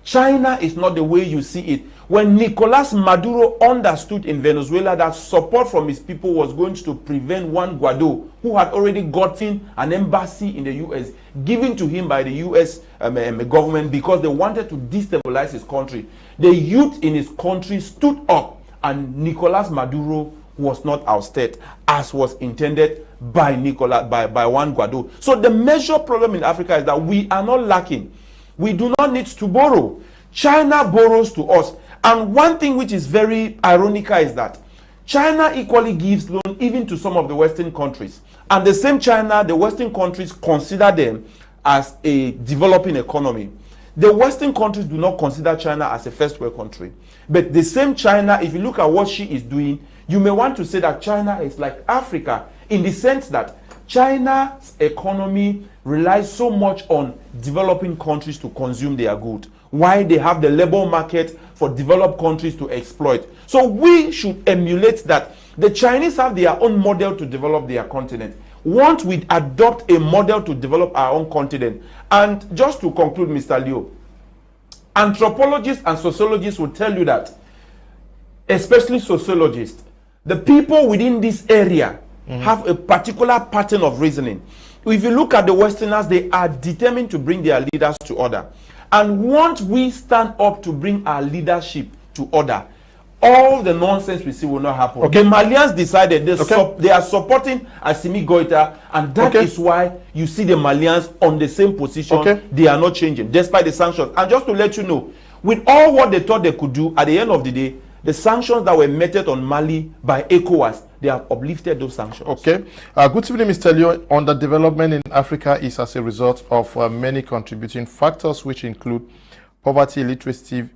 China is not the way you see it. When Nicolas Maduro understood in Venezuela that support from his people was going to prevent Juan Guaido, who had already gotten an embassy in the US, given to him by the US government because they wanted to destabilize his country, the youth in his country stood up, and Nicolas Maduro was not ousted as was intended by Juan Guaido. So the major problem in Africa is that we are not lacking. We do not need to borrow. China borrows to us. And one thing which is very ironical is that China equally gives loan even to some of the Western countries. And the same China, the Western countries consider them as a developing economy. The Western countries do not consider China as a first world country. But the same China, if you look at what she is doing, you may want to say that China is like Africa in the sense that China's economy relies so much on developing countries to consume their goods, while they have the labor market for developed countries to exploit. So we should emulate that. The Chinese have their own model to develop their continent. Won't we adopt a model to develop our own continent? And just to conclude, Mr. Leo, anthropologists and sociologists will tell you that, especially sociologists, the people within this area have a particular pattern of reasoning. If you look at the Westerners, they are determined to bring their leaders to order. And once we stand up to bring our leadership to order, all the nonsense we see will not happen. Okay. The Malians decided they are supporting Assimi Goïta, and that is why you see the Malians on the same position. They are not changing, despite the sanctions. And just to let you know, with all what they thought they could do, at the end of the day, the sanctions that were meted on Mali by ECOWAS, they have uplifted those sanctions. Okay. Good evening, Mr. Leo. Underdevelopment in Africa is as a result of many contributing factors, which include poverty, illiteracy,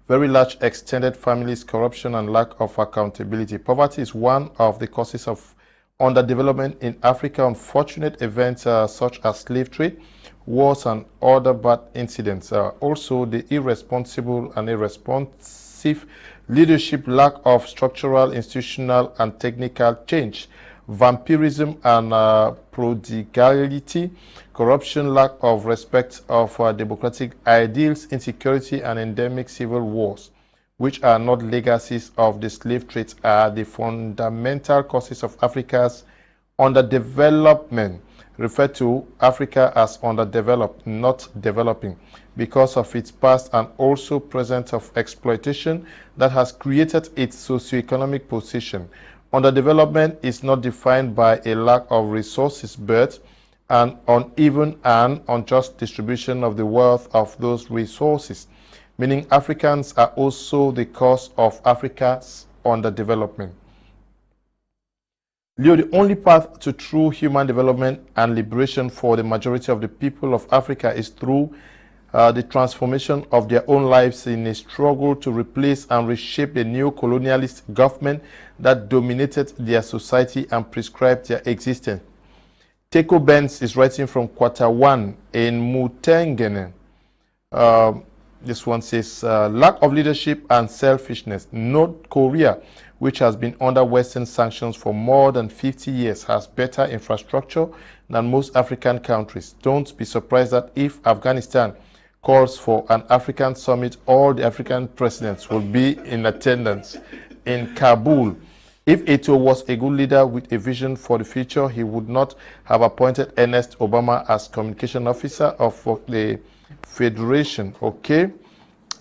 very large extended families, corruption, and lack of accountability. Poverty is one of the causes of underdevelopment in Africa. Unfortunate events such as slave trade, wars, and other bad incidents. Also, the irresponsible and irresponsive leadership, lack of structural, institutional, and technical change, vampirism and prodigality, corruption, lack of respect of democratic ideals, insecurity, and endemic civil wars, which are not legacies of the slave trade, are the fundamental causes of Africa's underdevelopment. Refer to Africa as underdeveloped, not developing, because of its past and also present of exploitation that has created its socioeconomic position. Underdevelopment is not defined by a lack of resources, but an uneven and unjust distribution of the wealth of those resources, meaning Africans are also the cause of Africa's underdevelopment. Leo, the only path to true human development and liberation for the majority of the people of Africa is through the transformation of their own lives in a struggle to replace and reshape the neo-colonialist government that dominated their society and prescribed their existence. Teko Benz is writing from Quarter 1 in Mutengene. This one says, lack of leadership and selfishness. North Korea, which has been under Western sanctions for more than 50 years, has better infrastructure than most African countries. Don't be surprised that if Afghanistan calls for an African summit, all the African presidents will be in attendance in Kabul. If Eto'o was a good leader with a vision for the future, he would not have appointed Ernest Obama as communication officer of the Federation. Okay.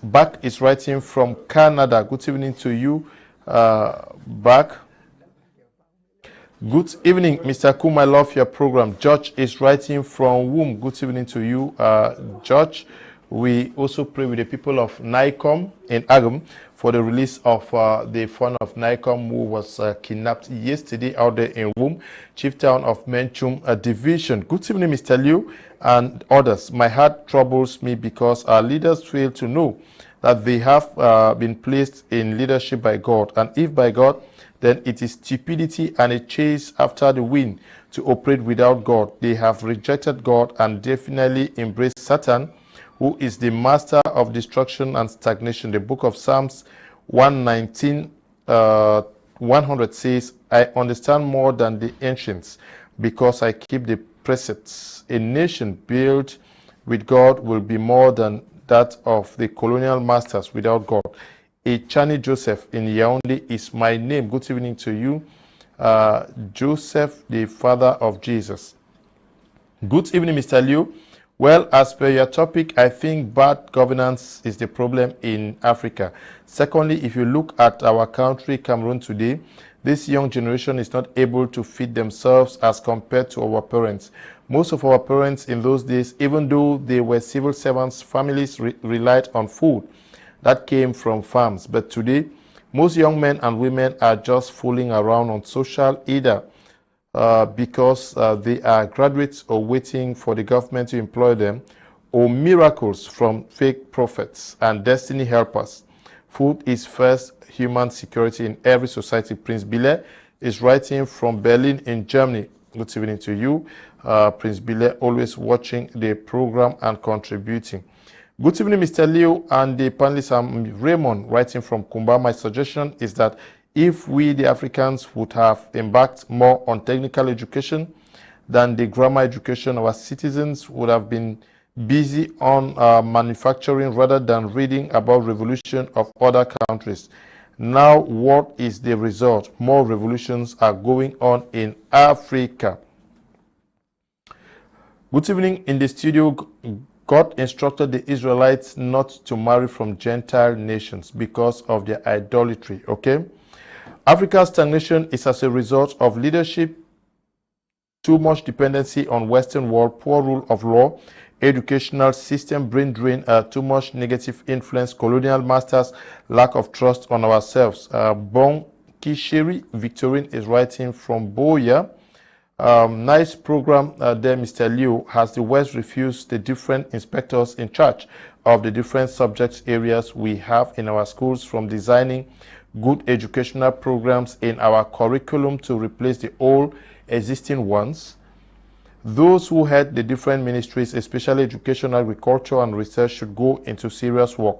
Back is writing from Canada. Good evening to you. Back. Good evening, Mr. Kum. I love your program. George is writing from Womb. Good evening to you, George. We also pray with the people of NICOM in Agam for the release of the founder of NICOM, who was kidnapped yesterday out there in Womb, chief town of Menchum division. Good evening, Mr. Liu and others. My heart troubles me because our leaders fail to know that they have been placed in leadership by God. And if by God, then it is stupidity and a chase after the wind to operate without God. They have rejected God and definitely embraced Satan, who is the master of destruction and stagnation. The book of Psalms 119, 100 says, I understand more than the ancients because I keep the precepts. A nation built with God will be more than that of the colonial masters without God. Echani Joseph in Yaoundé is my name. Good evening to you. Joseph, the father of Jesus. Good evening, Mr. Liu. Well, as per your topic, I think bad governance is the problem in Africa. Secondly, if you look at our country, Cameroon today, this young generation is not able to feed themselves as compared to our parents. Most of our parents in those days, even though they were civil servants, families relied on food that came from farms. But today, most young men and women are just fooling around on social either because they are graduates or waiting for the government to employ them, or miracles from fake prophets and destiny helpers. Food is first human security in every society. Prince Bile is writing from Berlin in Germany. Good evening to you. Prince Bile, always watching the program and contributing. Good evening, Mr. Liu and the panelists. I'm Raymond, writing from Kumba. My suggestion is that if we, the Africans, would have embarked more on technical education than the grammar education, our citizens would have been busy on manufacturing rather than reading about revolution of other countries. Now, what is the result? More revolutions are going on in Africa. Good evening. In the studio, God instructed the Israelites not to marry from Gentile nations because of their idolatry, okay? Africa's stagnation is as a result of leadership, too much dependency on Western world, poor rule of law, educational system, brain drain, too much negative influence, colonial masters, lack of trust on ourselves. Bon Kishiri Victorine is writing from Boya. Nice program there, Mr. Liu. Has the West refused the different inspectors in charge of the different subject areas we have in our schools, from designing good educational programs in our curriculum to replace the old existing ones? Those who head the different ministries, especially education, agriculture, and research, should go into serious work.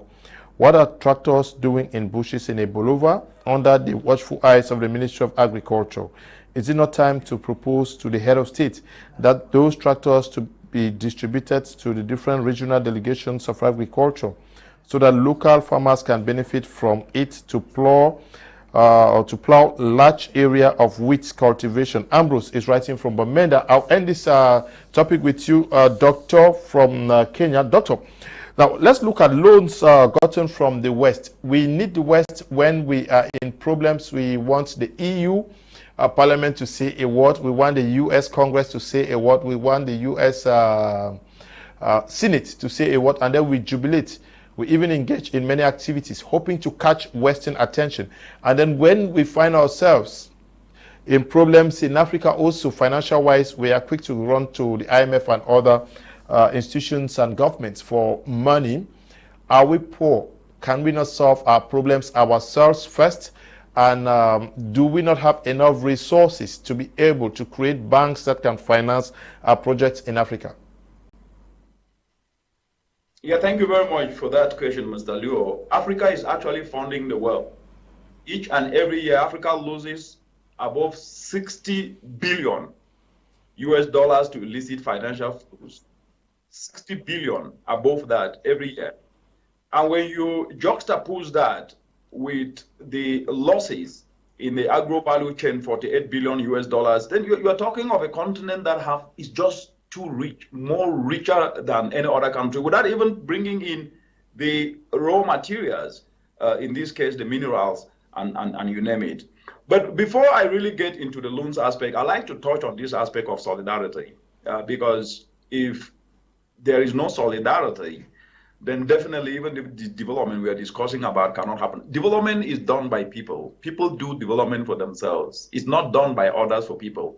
What are tractors doing in bushes in Ebolova under the watchful eyes of the Ministry of Agriculture? Is it not time to propose to the head of state that those tractors to be distributed to the different regional delegations of agriculture so that local farmers can benefit from it to plow large area of wheat cultivation? Ambrose is writing from Bamenda. I'll end this topic with you, Doctor from Kenya. Doctor, now let's look at loans gotten from the West. We need the West when we are in problems. We want the EU Parliament to say a word. We want the US Congress to say a word. We want the US Senate to say a word, and then we jubilate. We even engage in many activities, hoping to catch Western attention. And then when we find ourselves in problems in Africa also, financial-wise, we are quick to run to the IMF and other institutions and governments for money. Are we poor? Can we not solve our problems ourselves first? And do we not have enough resources to be able to create banks that can finance our projects in Africa? Yeah, thank you very much for that question, Mr. Liu. Africa is actually funding the world. Each and every year, Africa loses above 60 billion US dollars to illicit financial flows. 60 billion above that every year. And when you juxtapose that with the losses in the agro value chain, 48 billion US dollars, then you are talking of a continent that is just too rich, more richer than any other country, without even bringing in the raw materials, in this case, the minerals, and you name it. But before I really get into the loans aspect, I like to touch on this aspect of solidarity, because if there is no solidarity, then definitely even the development we are discussing about cannot happen. Development is done by people. People do development for themselves. It's not done by others for people.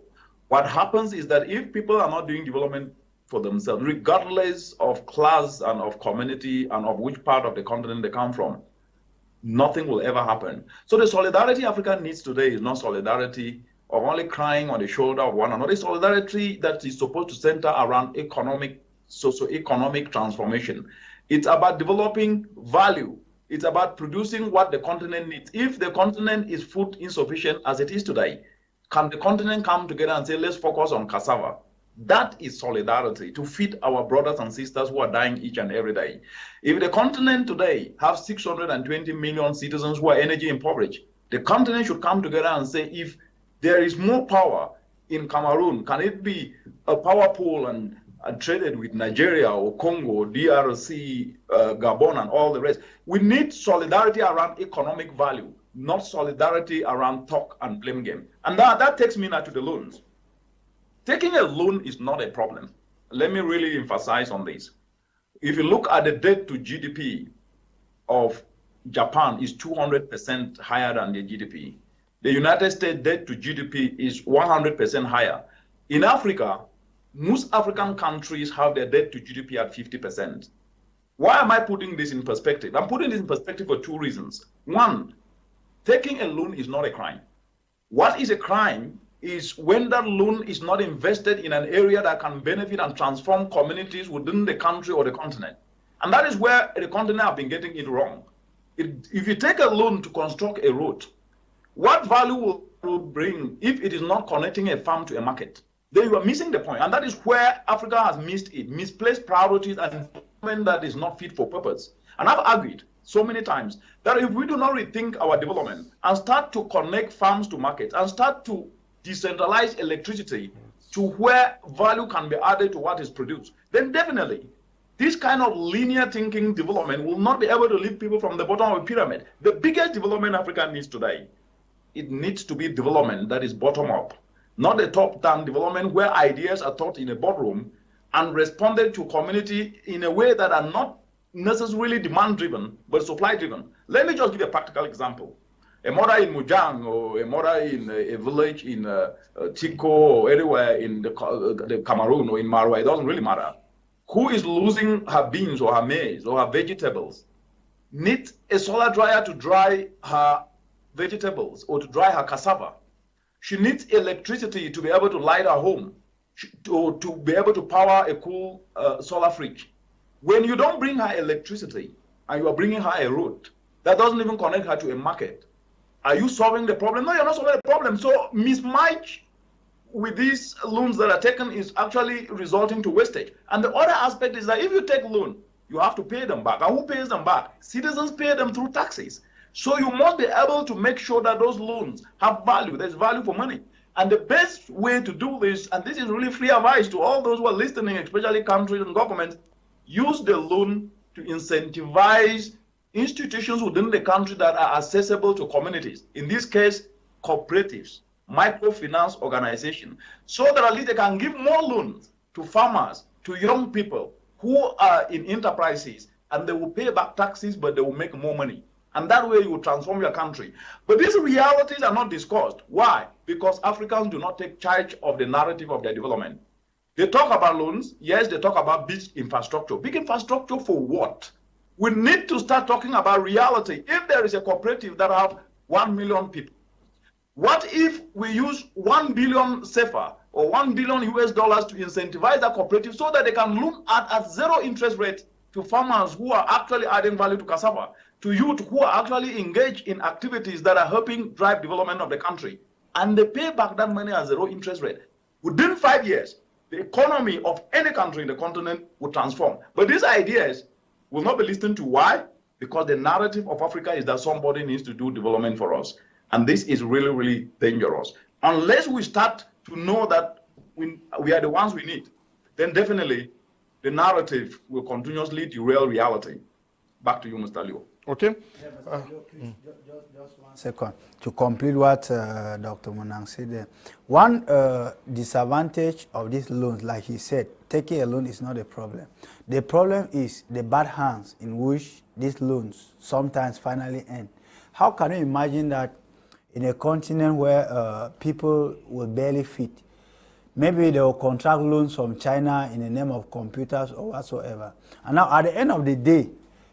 What happens is that if people are not doing development for themselves, regardless of class and of community and of which part of the continent they come from, nothing will ever happen. So the solidarity Africa needs today is not solidarity of only crying on the shoulder of one another. It's solidarity that is supposed to center around socio-economic transformation. It's about developing value. It's about producing what the continent needs. If the continent is food insufficient as it is today, can the continent come together and say, let's focus on cassava? That is solidarity, to feed our brothers and sisters who are dying each and every day. If the continent today has 620 million citizens who are energy impoverished, the continent should come together and say, if there is more power in Cameroon, can it be a power pool and traded with Nigeria or Congo, DRC, Gabon, and all the rest? We need solidarity around economic value, not solidarity around talk and blame game. And that takes me now to the loans. Taking a loan is not a problem. Let me really emphasize on this. If you look at the debt to GDP of Japan is 200% higher than the GDP. The United States debt to GDP is 100% higher. In Africa, most African countries have their debt to GDP at 50%. Why am I putting this in perspective? I'm putting this in perspective for two reasons. One, taking a loan is not a crime. What is a crime is when that loan is not invested in an area that can benefit and transform communities within the country or the continent. And that is where the continent have been getting it wrong. If you take a loan to construct a road, what value will it bring if it is not connecting a farm to a market? Then you are missing the point. And that is where Africa has missed it, misplaced priorities and development that is not fit for purpose. And I've argued so many times that if we do not rethink our development and start to connect farms to markets and start to decentralize electricity to where value can be added to what is produced, then definitely this kind of linear thinking development will not be able to lift people from the bottom of the pyramid. The biggest development Africa needs today, it needs to be development that is bottom up, not a top-down development where ideas are taught in a boardroom and responded to community in a way that are not necessarily demand-driven, but supply-driven. Let me just give a practical example. A mother in Munang or a mother in a village in Tico or anywhere in the Cameroon or in Marwa, it doesn't really matter, who is losing her beans or her maize or her vegetables, needs a solar dryer to dry her vegetables or to dry her cassava. She needs electricity to be able to light her home, to be able to power a cool solar fridge. When you don't bring her electricity and you are bringing her a road that doesn't even connect her to a market, are you solving the problem? No, you're not solving the problem. So mismatch with these loans that are taken is actually resulting to wastage. And the other aspect is that if you take loan, you have to pay them back. And who pays them back? Citizens pay them through taxes. So you must be able to make sure that those loans have value. There's value for money. And the best way to do this, and this is really free advice to all those who are listening, especially countries and governments, use the loan to incentivize institutions within the country that are accessible to communities. In this case, cooperatives, microfinance organizations, so that at least they can give more loans to farmers, to young people who are in enterprises, and they will pay back taxes, but they will make more money. And that way you will transform your country. But these realities are not discussed. Why? Because Africans do not take charge of the narrative of their development. They talk about loans. Yes, they talk about big infrastructure. Big infrastructure for what? We need to start talking about reality. If there is a cooperative that have 1 million people, what if we use 1 billion CFA or 1 billion US dollars to incentivize that cooperative so that they can loan at zero interest rate to farmers who are actually adding value to cassava, to youth who are actually engaged in activities that are helping drive development of the country, and they pay back that money at zero interest rate. Within 5 years, the economy of any country in the continent will transform. But these ideas will not be listened to. Why? Because the narrative of Africa is that somebody needs to do development for us. And this is really, really dangerous. Unless we start to know that we are the ones we need, then definitely the narrative will continuously derail reality. Back to you, Mr. Leo. Okay. Yeah, just 1 second to complete what Dr. Munang said there. One disadvantage of these loans, like he said, taking a loan is not a problem. The problem is the bad hands in which these loans sometimes finally end. How can you imagine that in a continent where people will barely fit? Maybe they will contract loans from China in the name of computers or whatsoever. And now at the end of the day,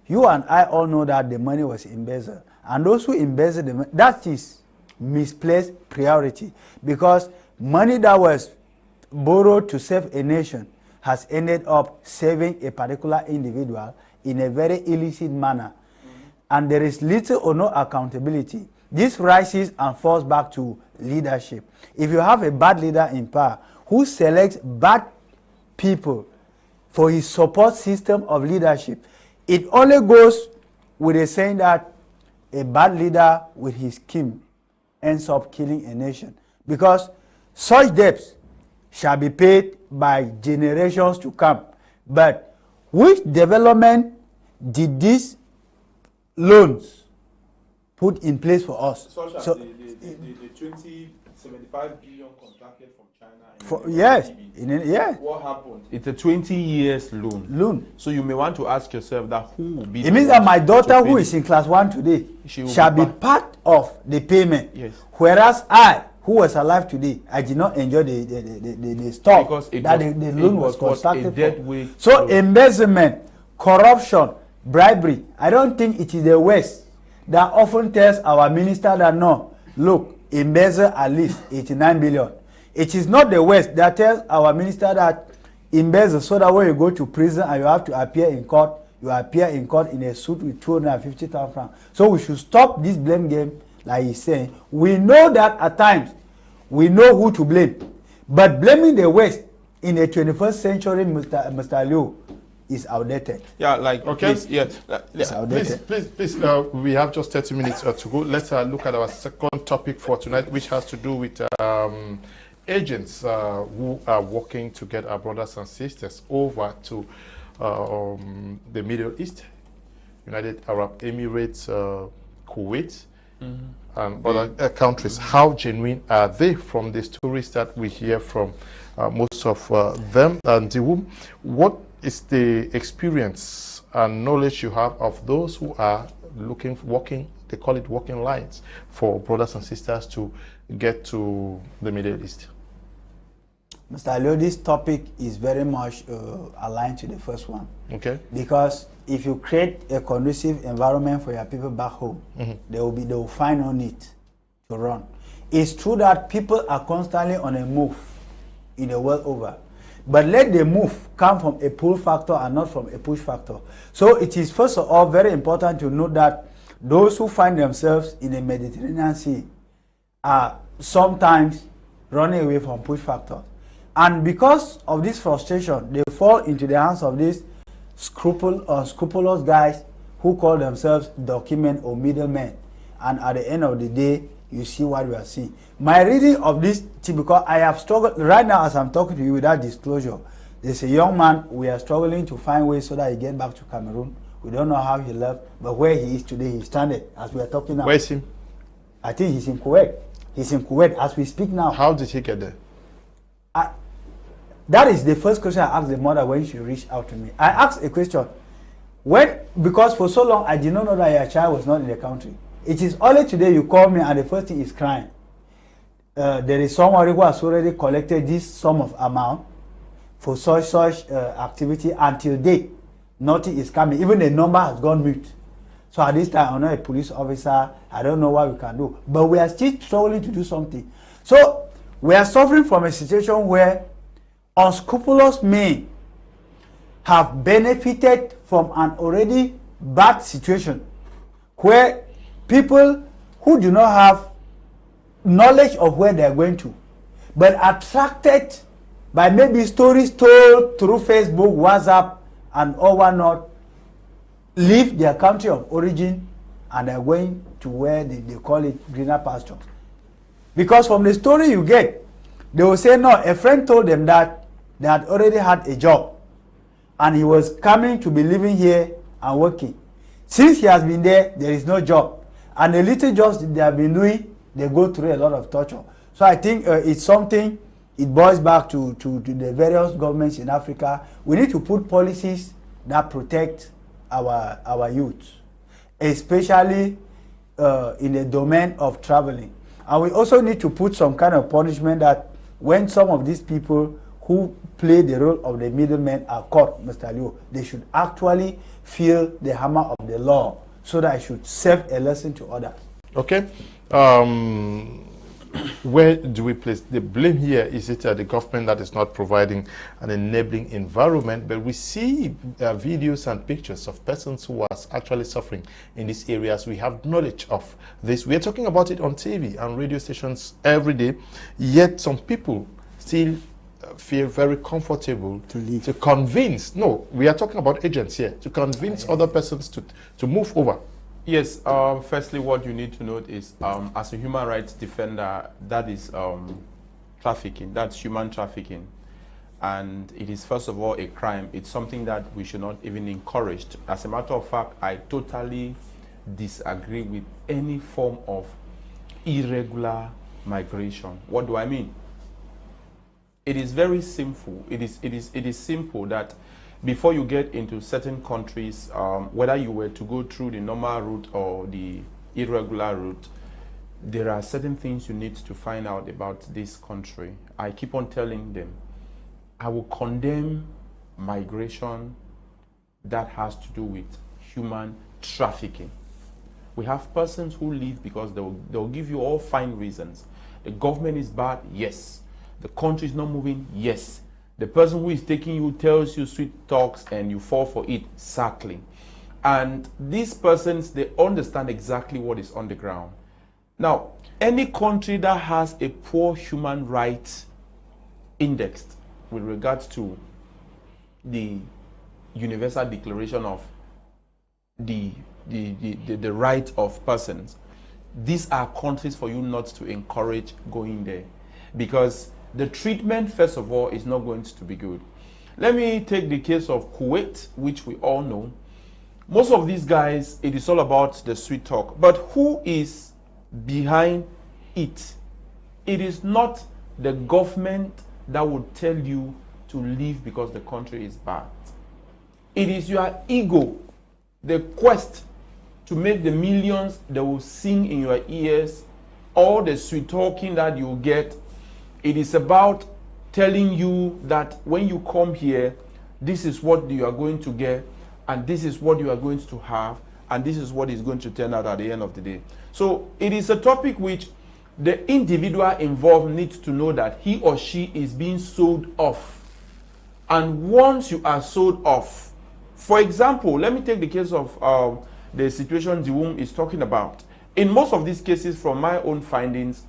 You and I all know that the money was embezzled. And those who embezzled the money, that is misplaced priority. Because money that was borrowed to save a nation has ended up saving a particular individual in a very illicit manner. And there is little or no accountability. This rises and falls back to leadership. If you have a bad leader in power who selects bad people for his support system of leadership, it only goes with a saying that a bad leader with his scheme ends up killing a nation. Because such debts shall be paid by generations to come. But which development did these loans put in place for us? Such as so, the 75 billion contracted from China. Yes. What happened? It's a 20 years loan. So you may want to ask yourself that who will be. It means that my daughter, who is in class 1 today, shall be part of the payment. Yes. Whereas I, who was alive today, I did not enjoy the stuff because that the loan was constructed for. So embezzlement, corruption, bribery. I don't think it is the West that often tells our minister that no, look, embezzle at least 89 billion. It is not the West that tells our minister that embezzle so that when you go to prison and you have to appear in court, you appear in court in a suit with 250,000 francs. So we should stop this blame game, like he's saying. We know that at times we know who to blame, but blaming the West in the 21st century, Mr. Liu, is outdated. Yeah, like okay. Please. We have just 30 minutes to go. Let's look at our second topic for tonight, which has to do with agents who are working to get our brothers and sisters over to the Middle East, United Arab Emirates, Kuwait, and other countries. How genuine are they from the stories that we hear from most of them? And what is the experience and knowledge you have of those who are working, they call it working lines, for brothers and sisters to get to the Middle East? Mr. Alio, this topic is very much aligned to the first one. Okay. Because if you create a conducive environment for your people back home, they will find no need to run. It's true that people are constantly on a move in the world over. But let the move come from a pull factor and not from a push factor. So it is first of all very important to note that those who find themselves in the Mediterranean Sea are sometimes running away from push factor. And because of this frustration, they fall into the hands of these scrupulous guys who call themselves document or middlemen. And at the end of the day, you see what we are seeing. My reading of this, because I have struggled, right now as I'm talking to you without disclosure, there's a young man, we are struggling to find ways so that he get back to Cameroon. We don't know how he left, but where he is today, he's stranded as we are talking now. Where is he? I think he's in Kuwait. He's in Kuwait as we speak now. How did he get there? That is the first question I asked the mother when she reached out to me. I asked a question. Because for so long, I did not know that your child was not in the country. It is only today you call me and the first thing is crying. There is somebody who has already collected this sum of amount for such activity. Until date, nothing is coming. Even the number has gone mute. So at this time, I'm not a police officer. I don't know what we can do. But we are still struggling to do something. So we are suffering from a situation where unscrupulous men have benefited from an already bad situation where people who do not have knowledge of where they are going to, but attracted by maybe stories told through Facebook, WhatsApp, and all whatnot, leave their country of origin and are going to where they call it greener pasture. Because from the story you get, they will say, no, a friend told them that they had already had a job and he was coming to be living here and working. Since he has been there, there is no job. And the little jobs they have been doing, they go through a lot of torture. So I think it's something, it boils back to the various governments in Africa. We need to put policies that protect our youth, especially in the domain of traveling. And we also need to put some kind of punishment that when some of these people who play the role of the middlemen are caught, Mr. Liu, they should actually feel the hammer of the law so that it should serve a lesson to others. Okay. Where do we place the blame here? Is it the government that is not providing an enabling environment? But we see videos and pictures of persons who are actually suffering in these areas. We have knowledge of this. We are talking about it on TV and radio stations every day. Yet some people still feel very comfortable to convince. No, we are talking about agents here, to convince other persons to move over. Yes, firstly, what you need to note is, as a human rights defender, that is trafficking, that's human trafficking. And it is, first of all, a crime. It's something that we should not even encourage. As a matter of fact, I totally disagree with any form of irregular migration. What do I mean? It is very simple. It is simple that before you get into certain countries, whether you were to go through the normal route or the irregular route, there are certain things you need to find out about this country. I keep on telling them, I will condemn migration that has to do with human trafficking. We have persons who leave because they'll give you all fine reasons. The government is bad, yes. The country is not moving, yes. The person who is taking you tells you sweet talks and you fall for it, sadly. And these persons, they understand exactly what is on the ground. Now, any country that has a poor human rights index with regards to the Universal Declaration of the right of persons, these are countries for you not to encourage going there, because the treatment, first of all, is not going to be good. Let me take the case of Kuwait, which we all know. Most of these guys, it is all about the sweet talk. But who is behind it? It is not the government that would tell you to leave because the country is bad. It is your ego, the quest to make the millions that will sing in your ears, all the sweet talking that you get. It is about telling you that when you come here, this is what you are going to get, and this is what you are going to have, and this is what is going to turn out at the end of the day. So it is a topic which the individual involved needs to know that he or she is being sold off. And once you are sold off, for example, let me take the case of the situation Ziwum is talking about. In most of these cases, from my own findings,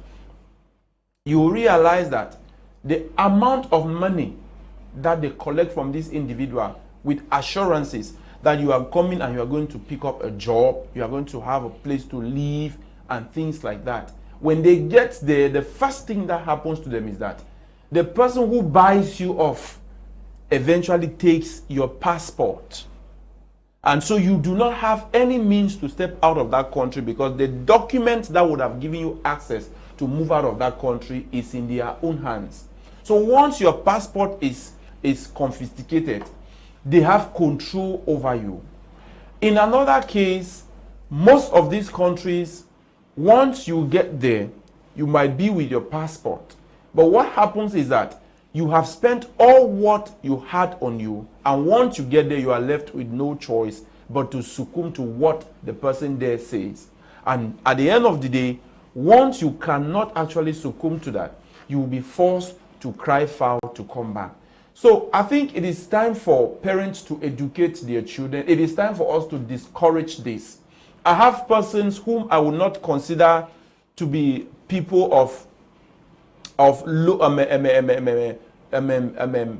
you realize that the amount of money that they collect from this individual with assurances that you are coming and you are going to pick up a job, you are going to have a place to live and things like that. When they get there, the first thing that happens to them is that the person who buys you off eventually takes your passport. And so you do not have any means to step out of that country, because the document that would have given you access to move out of that country is in their own hands. So once your passport is confiscated, they have control over you. In another case, most of these countries, once you get there, you might be with your passport. But what happens is that you have spent all what you had on you, and once you get there, you are left with no choice but to succumb to what the person there says. And at the end of the day, once you cannot actually succumb to that, you will be forced to cry foul to come back. So I think it is time for parents to educate their children. It is time for us to discourage this. I have persons whom I would not consider to be people of low,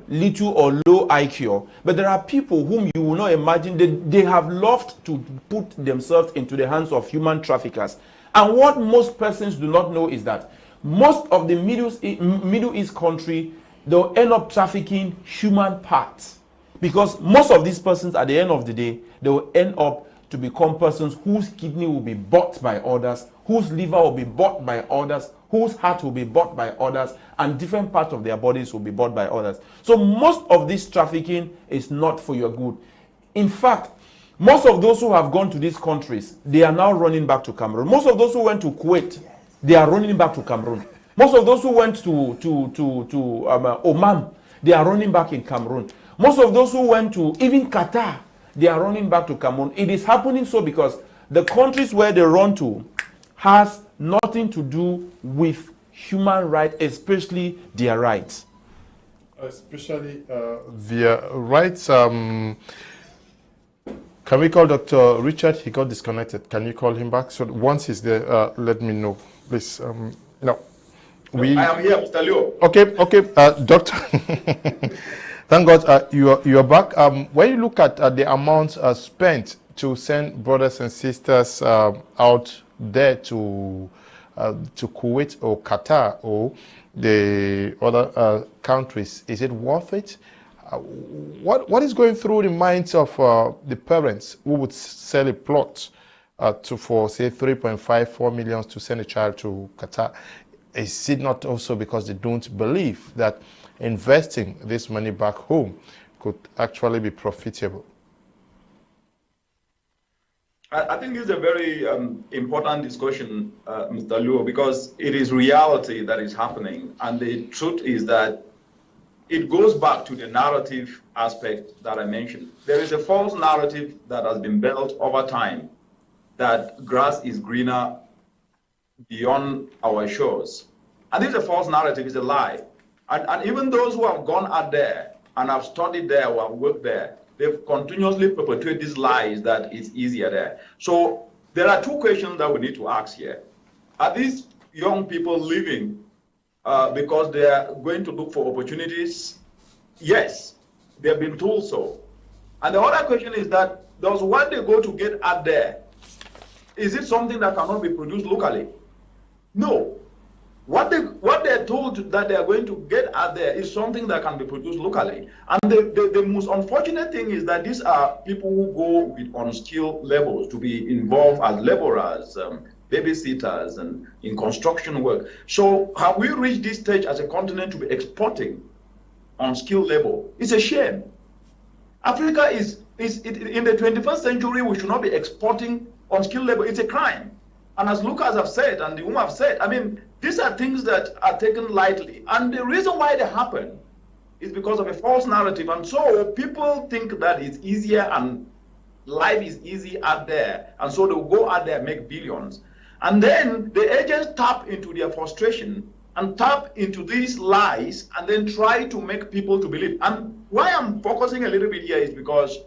little or low IQ, but there are people whom you will not imagine they have loved to put themselves into the hands of human traffickers. And what most persons do not know is that most of the Middle East country, they'll end up trafficking human parts, because most of these persons at the end of the day, they will end up to become persons whose kidney will be bought by others, whose liver will be bought by others, whose heart will be bought by others, and different parts of their bodies will be bought by others. So most of this trafficking is not for your good. In fact, most of those who have gone to these countries, they are now running back to Cameroon. Most of those who went to Kuwait, they are running back to Cameroon. Most of those who went to Oman, they are running back in Cameroon. Most of those who went to even Qatar, they are running back to Cameroon. It is happening so because the countries where they run to has nothing to do with human rights, especially their rights. Especially their rights. Can we call Dr. Richard? He got disconnected. Can you call him back? So once he's there, let me know, please. No. I am here, Mr. Leo. Okay, Doctor. Thank God you're back. When you look at the amounts spent to send brothers and sisters out there to Kuwait or Qatar or the other countries, is it worth it? What is going through the minds of the parents who would sell a plot for say 3.54 million to send a child to Qatar? Is it not also because they don't believe that investing this money back home could actually be profitable? I think this is a very important discussion, Mr. Luo, because it is reality that is happening. And the truth is that it goes back to the narrative aspect that I mentioned. There is a false narrative that has been built over time that grass is greener beyond our shores. And this is a false narrative, it's a lie. And even those who have gone out there and have studied there or have worked there, they've continuously perpetuated these lies that it's easier there. So there are two questions that we need to ask here. Are these young people leaving because they are going to look for opportunities? Yes, they've been told so. And the other question is that does what they go to get out there, is it something that cannot be produced locally? No. What they're told that they are going to get out there is something that can be produced locally. And the most unfortunate thing is that these are people who go with unskilled levels to be involved as laborers, babysitters, and in construction work. So have we reached this stage as a continent to be exporting unskilled labor? It's a shame. Africa is in the 21st century, we should not be exporting unskilled labor. It's a crime. And as Lucas have said, and the woman have said, I mean, these are things that are taken lightly. And the reason why they happen is because of a false narrative. And so people think that it's easier and life is easy out there. And so they'll go out there and make billions. And then the agents tap into their frustration and tap into these lies and then try to make people to believe. And why I'm focusing a little bit here is because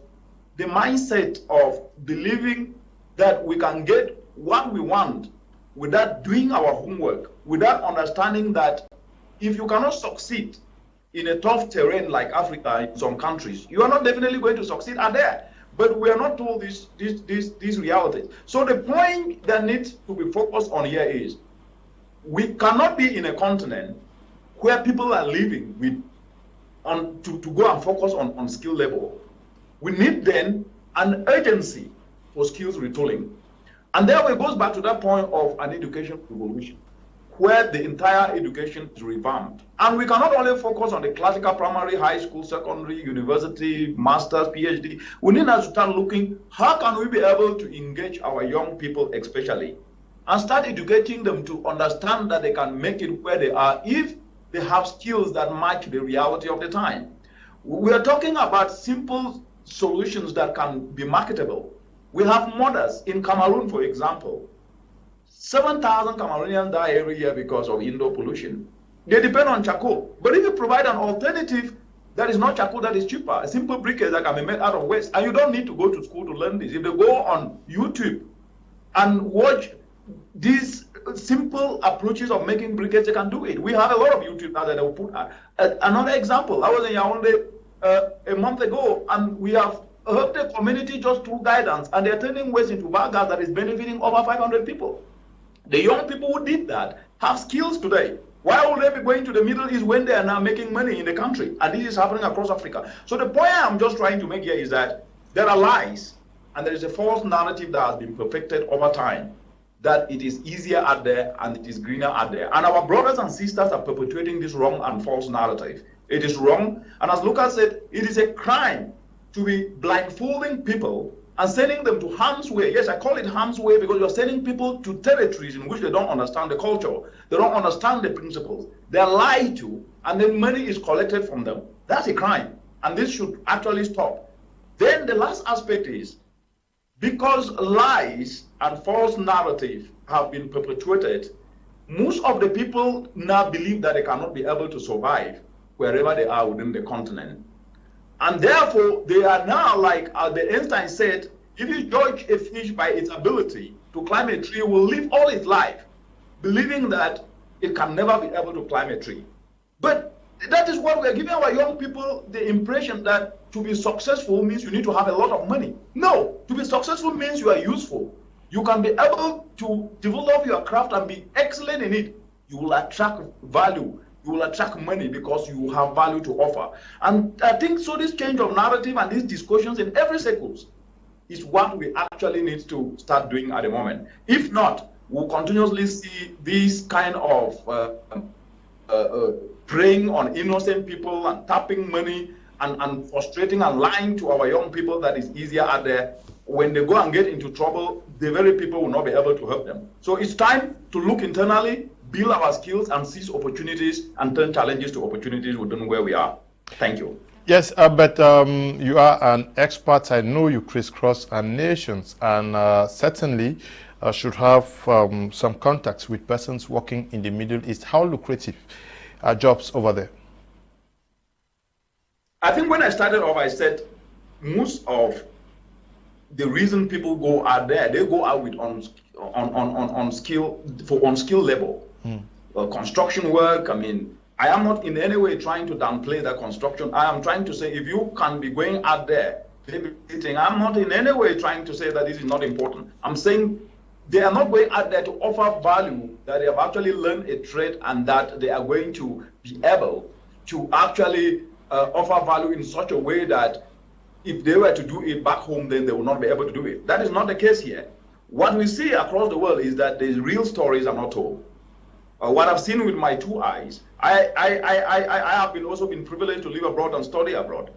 the mindset of believing that we can get what we want without doing our homework, without understanding that if you cannot succeed in a tough terrain like Africa in some countries, you are not definitely going to succeed out there. But we are not told these realities. So the point that needs to be focused on here is we cannot be in a continent where people are living with to go and focus on skill level. We need then an urgency for skills retooling. And there it goes back to that point of an education revolution, where the entire education is revamped. And we cannot only focus on the classical primary, high school, secondary, university, master's, PhD. We need to start looking, how can we be able to engage our young people especially, and start educating them to understand that they can make it where they are if they have skills that match the reality of the time. We are talking about simple solutions that can be marketable. We have mothers in Cameroon, for example. 7,000 Cameroonians die every year because of indoor pollution. They depend on charcoal. But if you provide an alternative that is not charcoal, that is cheaper, a simple briquette that can be made out of waste, and you don't need to go to school to learn this. If they go on YouTube and watch these simple approaches of making briquettes, they can do it. We have a lot of YouTube now that they will put. Another example, I was in Yaoundé a month ago, and we have helped the community just through guidance, and they're turning waste into biogas that is benefiting over 500 people. The young people who did that have skills today. Why would they be going to the Middle East when they are now making money in the country? And this is happening across Africa. So the point I'm just trying to make here is that there are lies, and there is a false narrative that has been perfected over time, that it is easier out there and it is greener out there. And our brothers and sisters are perpetuating this wrong and false narrative. It is wrong. And as Lucas said, it is a crime to be blindfolding people and sending them to harm's way. Yes, I call it harm's way because you're sending people to territories in which they don't understand the culture. They don't understand the principles. They're lied to, and then money is collected from them. That's a crime, and this should actually stop. Then the last aspect is, because lies and false narrative have been perpetuated, most of the people now believe that they cannot be able to survive wherever they are within the continent. And therefore, they are now, like Albert Einstein said, if you judge a fish by its ability to climb a tree, it will live all its life believing that it can never be able to climb a tree. But that is what we're giving our young people the impression that to be successful means you need to have a lot of money. No, to be successful means you are useful. You can be able to develop your craft and be excellent in it. You will attract value. You will attract money because you have value to offer. And I think so this change of narrative and these discussions in every circles is what we actually need to start doing at the moment. If not, we'll continuously see this kind of preying on innocent people and tapping money and frustrating and lying to our young people that is easier out there. When they go and get into trouble, the very people will not be able to help them. So it's time to look internally, build our skills, and seize opportunities and turn challenges to opportunities within where we are. Thank you. Yes, but you are an expert. I know you crisscross our nations, and certainly should have some contacts with persons working in the Middle East. How lucrative are jobs over there? I think when I started off, I said most of the reason people go out there, they go out with on skill level. Construction work. I mean, I am not in any way trying to downplay that construction. I am trying to say if you can be going out there, I'm not in any way trying to say that this is not important. I'm saying they are not going out there to offer value, that they have actually learned a trade and that they are going to be able to actually offer value in such a way that if they were to do it back home, then they will not be able to do it. That is not the case here. What we see across the world is that the real stories are not told. What I've seen with my two eyes, I have also been privileged to live abroad and study abroad.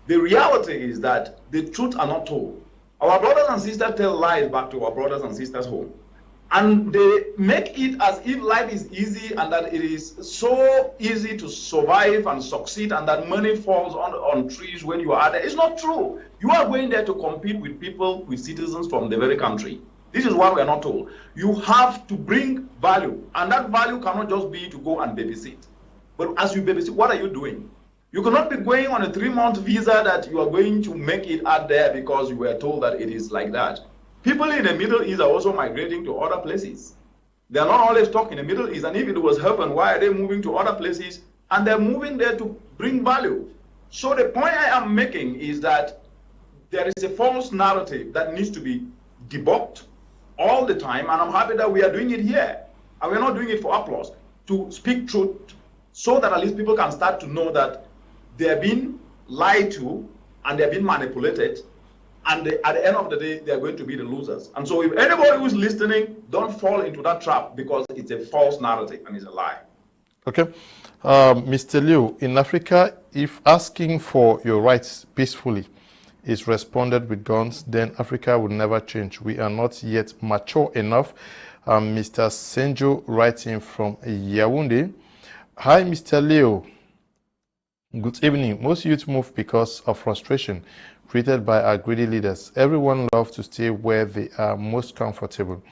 The reality is that the truth are not told. Our brothers and sisters tell lies back to our brothers and sisters home. And they make it as if life is easy and that it is so easy to survive and succeed and that money falls on trees when you are there. It's not true. You are going there to compete with people, with citizens from the very country. This is what we are not told. You have to bring value, and that value cannot just be to go and babysit. But as you babysit, what are you doing? You cannot be going on a 3-month visa that you are going to make it out there because you were told that it is like that. People in the Middle East are also migrating to other places. They are not always stuck in the Middle East, and if it was heaven, why are they moving to other places? And they're moving there to bring value. So the point I am making is that there is a false narrative that needs to be debunked all the time, and I'm happy that we are doing it here. And we're not doing it for applause, to speak truth so that at least people can start to know that they're being lied to and they're being manipulated, and at the end of the day, they're going to be the losers. And so if anybody who's listening, don't fall into that trap because it's a false narrative and it's a lie. Okay. Mr. Liu, in Africa, if asking for your rights peacefully is responded with guns, then Africa will never change. We are not yet mature enough. Mr. Senjo writing from Yaoundé. Hi, Mr. Leo. Good evening. Most youth move because of frustration created by our greedy leaders. Everyone loves to stay where they are most comfortable.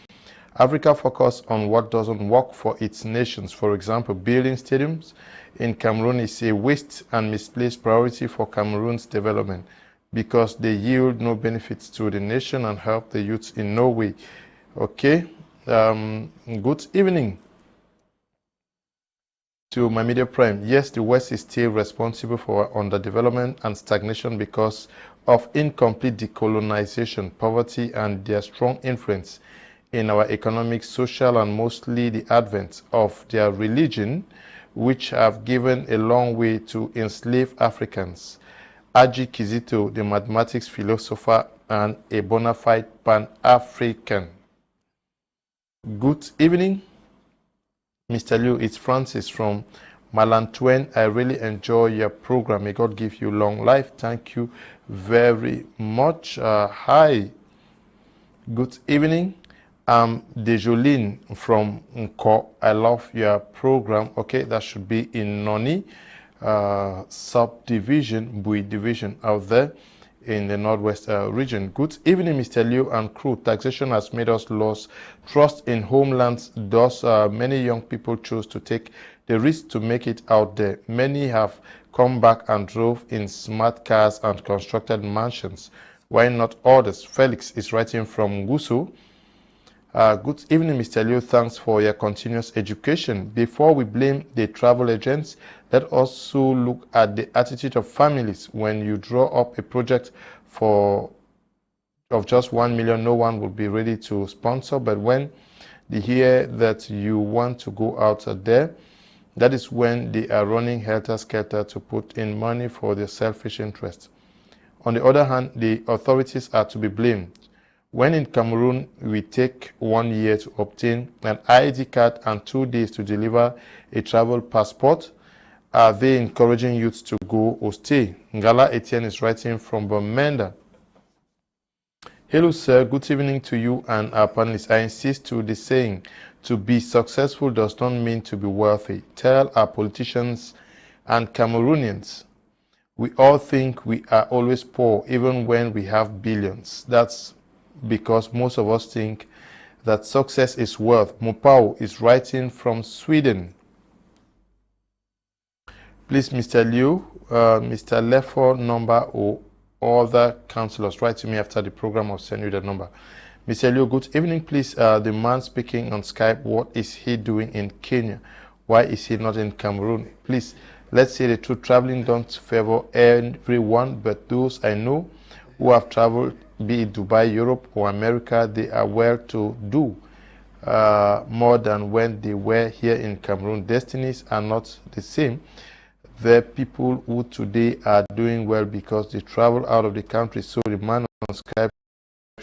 Africa focuses on what doesn't work for its nations. For example, building stadiums in Cameroon is a waste and misplaced priority for Cameroon's development, because they yield no benefits to the nation and help the youth in no way. Okay. Good evening to my media prime. Yes, the West is still responsible for underdevelopment and stagnation because of incomplete decolonization, poverty, and their strong influence in our economic, social, and mostly the advent of their religion, which have given a long way to enslave Africans. Aji Kizito, the mathematics philosopher and a bona fide Pan-African. Good evening, Mr. Liu. It's Francis from Malantuen. I really enjoy your program. May God give you long life. Thank you very much. Hi. Good evening. Dejoline from Nko. I love your program. Okay, that should be in Noni. subdivision, Bui division out there in the Northwest region. Good evening, Mr. Liu and crew. Taxation has made us lose trust in homelands. Thus, many young people choose to take the risk to make it out there. Many have come back and drove in smart cars and constructed mansions. Why not others? Felix is writing from Gusu. Good evening, Mr. Liu. Thanks for your continuous education. Before we blame the travel agents, let us also look at the attitude of families. When you draw up a project of just 1 million, no one will be ready to sponsor. But when they hear that you want to go out there, that is when they are running helter-skelter to put in money for their selfish interests. On the other hand, the authorities are to be blamed. When in Cameroon, we take 1 year to obtain an ID card and 2 days to deliver a travel passport, are they encouraging youths to go or stay? Ngala Etienne is writing from Bamenda. Hello, sir. Good evening to you and our panelists. I insist to the saying, to be successful does not mean to be wealthy. Tell our politicians and Cameroonians, we all think we are always poor, even when we have billions. That's because most of us think that success is wealth. Mopao is writing from Sweden. Please, Mr. Liu, Mr. Lefo number or other councillors, write to me after the program. I'll send you the number. Mr. Liu, good evening. Please, the man speaking on Skype, what is he doing in Kenya? Why is he not in Cameroon? Please, let's say the truth. Traveling don't favor everyone, but those I know who have traveled, be it Dubai, Europe, or America, they are well to do more than when they were here in Cameroon. Destinies are not the same. There are people who today are doing well because they travel out of the country. So the man on Skype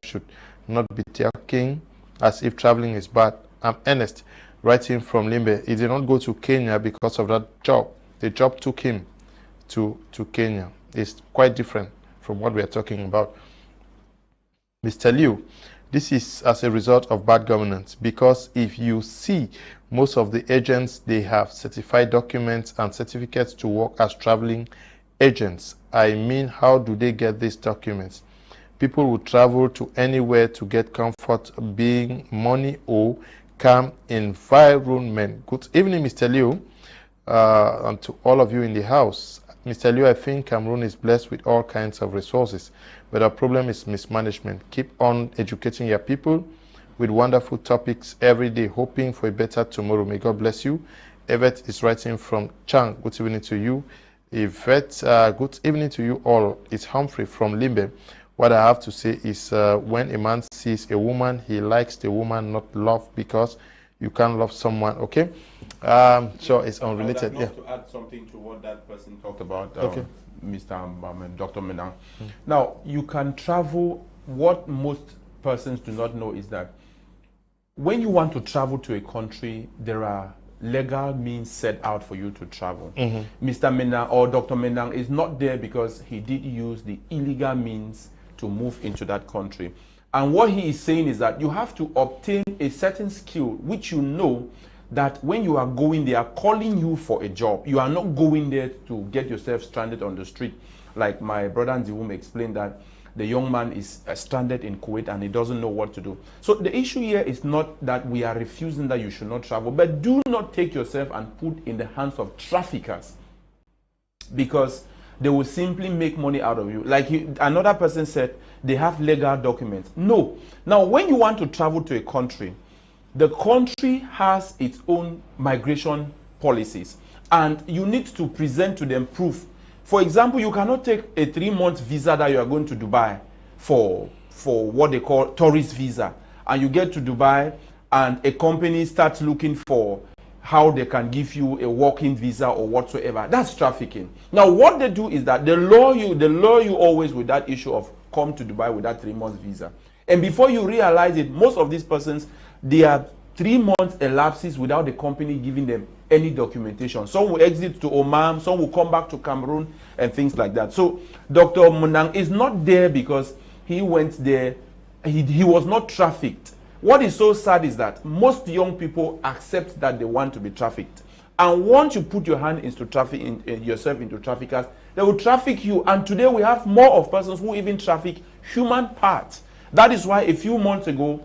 should not be talking as if traveling is bad. I'm Ernest, writing from Limbe. He did not go to Kenya because of that job. The job took him to Kenya. It's quite different from what we are talking about. Mr. Liu, this is as a result of bad governance, because if you see most of the agents, they have certified documents and certificates to work as traveling agents. I mean, how do they get these documents? People will travel to anywhere to get comfort, being money or calm environment. Good evening, Mr. Liu, and to all of you in the house. Mr. Liu, I think Cameroon is blessed with all kinds of resources, but our problem is mismanagement. Keep on educating your people with wonderful topics every day, hoping for a better tomorrow. May God bless you. Devt is writing from Chang. Good evening to you. Devt, good evening to you all. It's Humphrey from Limbe. What I have to say is when a man sees a woman, he likes the woman, not love, because you can't love someone, okay? So it's unrelated. Yeah. To add something to what that person talked about, okay. Dr. Munang. Now, you can travel. What most persons do not know is that when you want to travel to a country, there are legal means set out for you to travel. Mr. Menang or Dr. Menang is not there because he did use the illegal means to move into that country. And what he is saying is that you have to obtain a certain skill, which you know that when you are going, they are calling you for a job. You are not going there to get yourself stranded on the street. Like my brother Nziwum explained that the young man is stranded in Kuwait and he doesn't know what to do. So the issue here is not that we are refusing that you should not travel, but do not take yourself and put in the hands of traffickers, because they will simply make money out of you. Like another person said, they have legal documents. No. Now, when you want to travel to a country, the country has its own migration policies, and you need to present to them proof. For example, you cannot take a 3-month visa that you are going to Dubai for what they call tourist visa, and you get to Dubai and a company starts looking for how they can give you a working visa or whatsoever. That's trafficking. Now, what they do is that they lure you always with that issue of come to Dubai with that 3-month visa. And before you realize it, most of these persons, they are 3 months elapses without the company giving them any documentation. Some will exit to Oman, some will come back to Cameroon and things like that. So Dr. Munang is not there because he went there. He was not trafficked. What is so sad is that most young people accept that they want to be trafficked. And once you put your hand into yourself into traffickers, they will traffic you. And today we have more of persons who even traffic human parts. That is why a few months ago,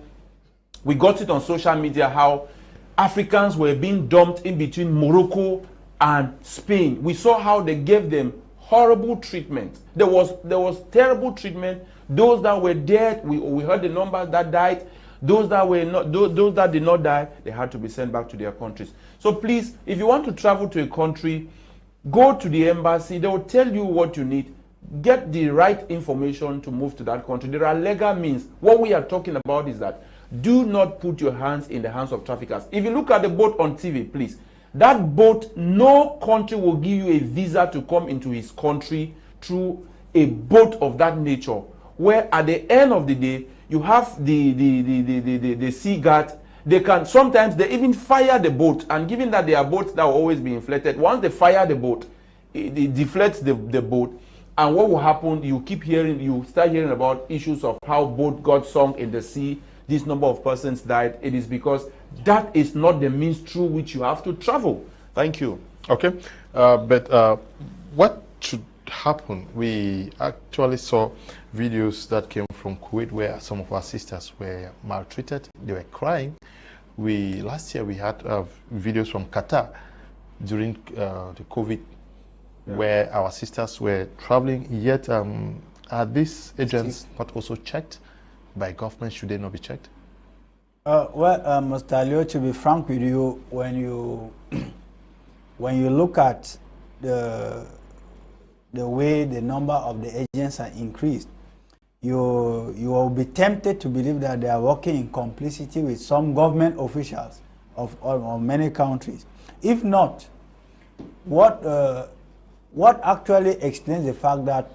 we got it on social media how Africans were being dumped in between Morocco and Spain. We saw how they gave them horrible treatment. There was terrible treatment. Those that were dead, we heard the numbers that died. Those that were not, those that did not die, they had to be sent back to their countries. So please, if you want to travel to a country, go to the embassy. They will tell you what you need. Get the right information to move to that country. There are legal means. What we are talking about is that do not put your hands in the hands of traffickers. If you look at the boat on TV, please, that boat, no country will give you a visa to come into his country through a boat of that nature, where at the end of the day, you have the sea guard. They can, sometimes they even fire the boat, and given that they are boats that will always be inflated, once they fire the boat, it deflates the boat, and what will happen, you start hearing about issues of how boat got sunk in the sea, this number of persons died. It is because that is not the means through which you have to travel. Thank you. Okay, but what should happen? We actually saw videos that came from Kuwait where some of our sisters were maltreated. They were crying. Last year we had videos from Qatar during the COVID, where our sisters were traveling. Yet are these agents not also checked by government? Should they not be checked? Well, Mr. Leo, to be frank with you, when you look at the way the number of the agents are increased, you will be tempted to believe that they are working in complicity with some government officials of many countries. If not, what actually explains the fact that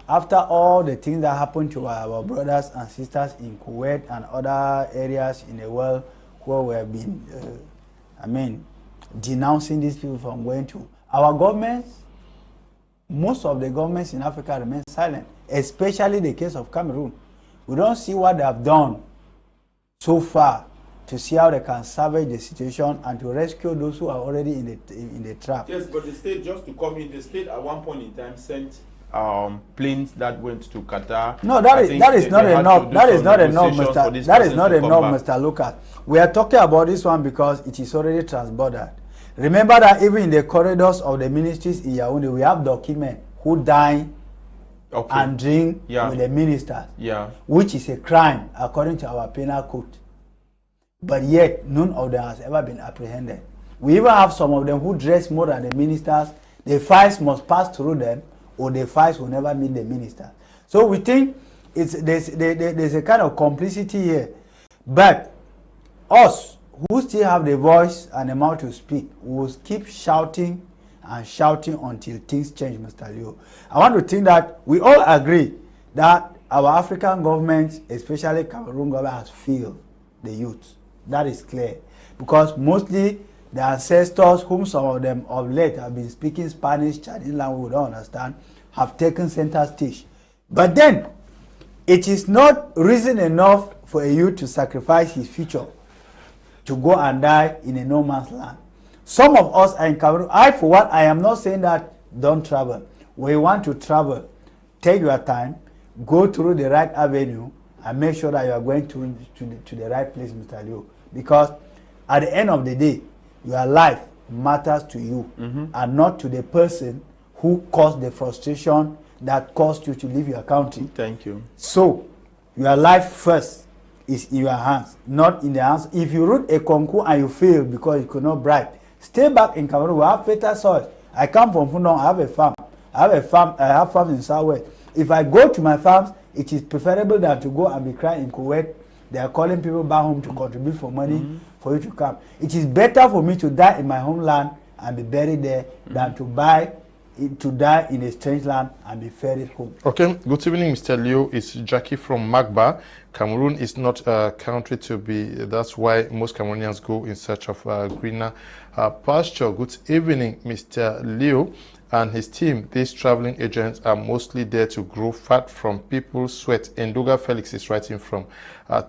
after all the things that happened to our brothers and sisters in Kuwait and other areas in the world where we have been, denouncing these people from going to, our governments, most of the governments in Africa remain silent, especially the case of Cameroon. We don't see what they have done so far to see how they can salvage the situation and to rescue those who are already in the trap. Yes, but the state, just to come in, the state at one point in time sent planes that went to Qatar. No, that is not enough. That is not enough, Mr. That is not enough, Mr. Lucas. We are talking about this one because it is already transbordered. Remember that even in the corridors of the ministries in Yaoundé, we have documents who dine and drink with the ministers, which is a crime according to our penal code. But yet, none of them has ever been apprehended. We even have some of them who dress more than the ministers. The files must pass through them, or the files will never meet the minister. So we think there's a kind of complicity here. But us, who still have the voice and the mouth to speak, we will keep shouting and shouting until things change, Mr. Leo. I want to think that we all agree that our African governments, especially Cameroon government, has failed the youth. That is clear. Because mostly the ancestors, whom some of them of late have been speaking Spanish, Chinese language we don't understand, have taken center stage. But then, it is not reason enough for a youth to sacrifice his future to go and die in a no man's land. Some of us are in Cameroon. I, for one, I am not saying that don't travel. When you want to travel, take your time, go through the right avenue, and make sure that you are going to the right place, Mr. Leo. Because at the end of the day, your life matters to you and not to the person who caused the frustration that caused you to leave your country. Thank you. So, your life first is in your hands, not in the hands. If you wrote a concours and you fail because you could not bribe, stay back in Cameroon. We have fertile soil. I come from Munang. I have a farm. I have farms in Southwest. If I go to my farms, it is preferable than to go and be crying in Kuwait. They are calling people back home to contribute for money for you to come. It is better for me to die in my homeland and be buried there than to die in a strange land and be ferried home. Okay, good evening, Mr. Leo. It's Jackie from Magba. Cameroon is not a country to be. That's why most Cameroonians go in search of greener pasture. Good evening, Mr. Leo and his team. These traveling agents are mostly there to grow fat from people's sweat. Nduga Felix is writing from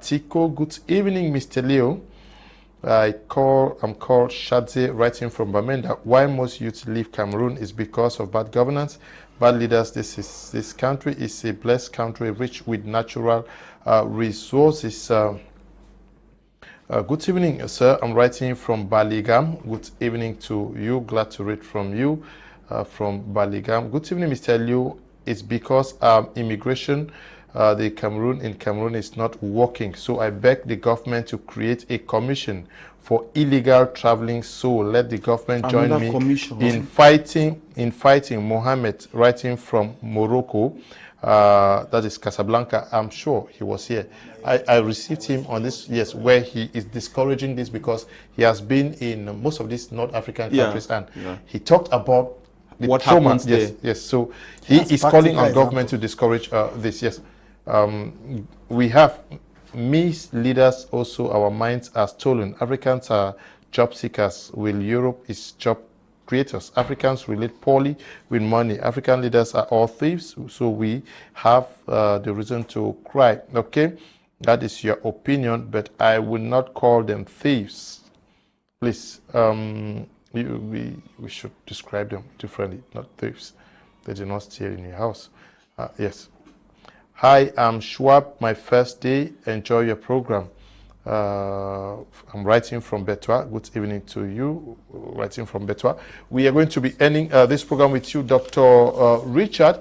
Tico. Good evening, Mr. Leo. I'm called Shadze, writing from Bamenda. Why most youth leave Cameroon is because of bad governance, bad leaders. This country is a blessed country, rich with natural resources. Good evening, sir. I'm writing from Baligam. Good evening to you. Glad to read from you from Baligam. Good evening, Mr. Liu. It's because immigration in Cameroon is not working. So I beg the government to create a commission for illegal traveling. So let the government join me in fighting Mohammed, writing from Morocco. That is Casablanca. I'm sure he was here. I received him on this, yes, where he is discouraging this because he has been in most of these North African countries, and he talked about the what trauma. happens there. Yes. So he is calling on government to discourage this. Yes. We have missed leaders. Also, our minds are stolen. Africans are job seekers, while Europe is job creators. Africans relate poorly with money. African leaders are all thieves, so we have the reason to cry. Okay, that is your opinion, but I will not call them thieves. Please, we should describe them differently, not thieves. They did not steal in your house. Yes. Hi, I'm Schwab. My first day. Enjoy your program. I'm writing from Betwa. Good evening to you. Writing from Betwa. We are going to be ending this program with you, Dr. Richard.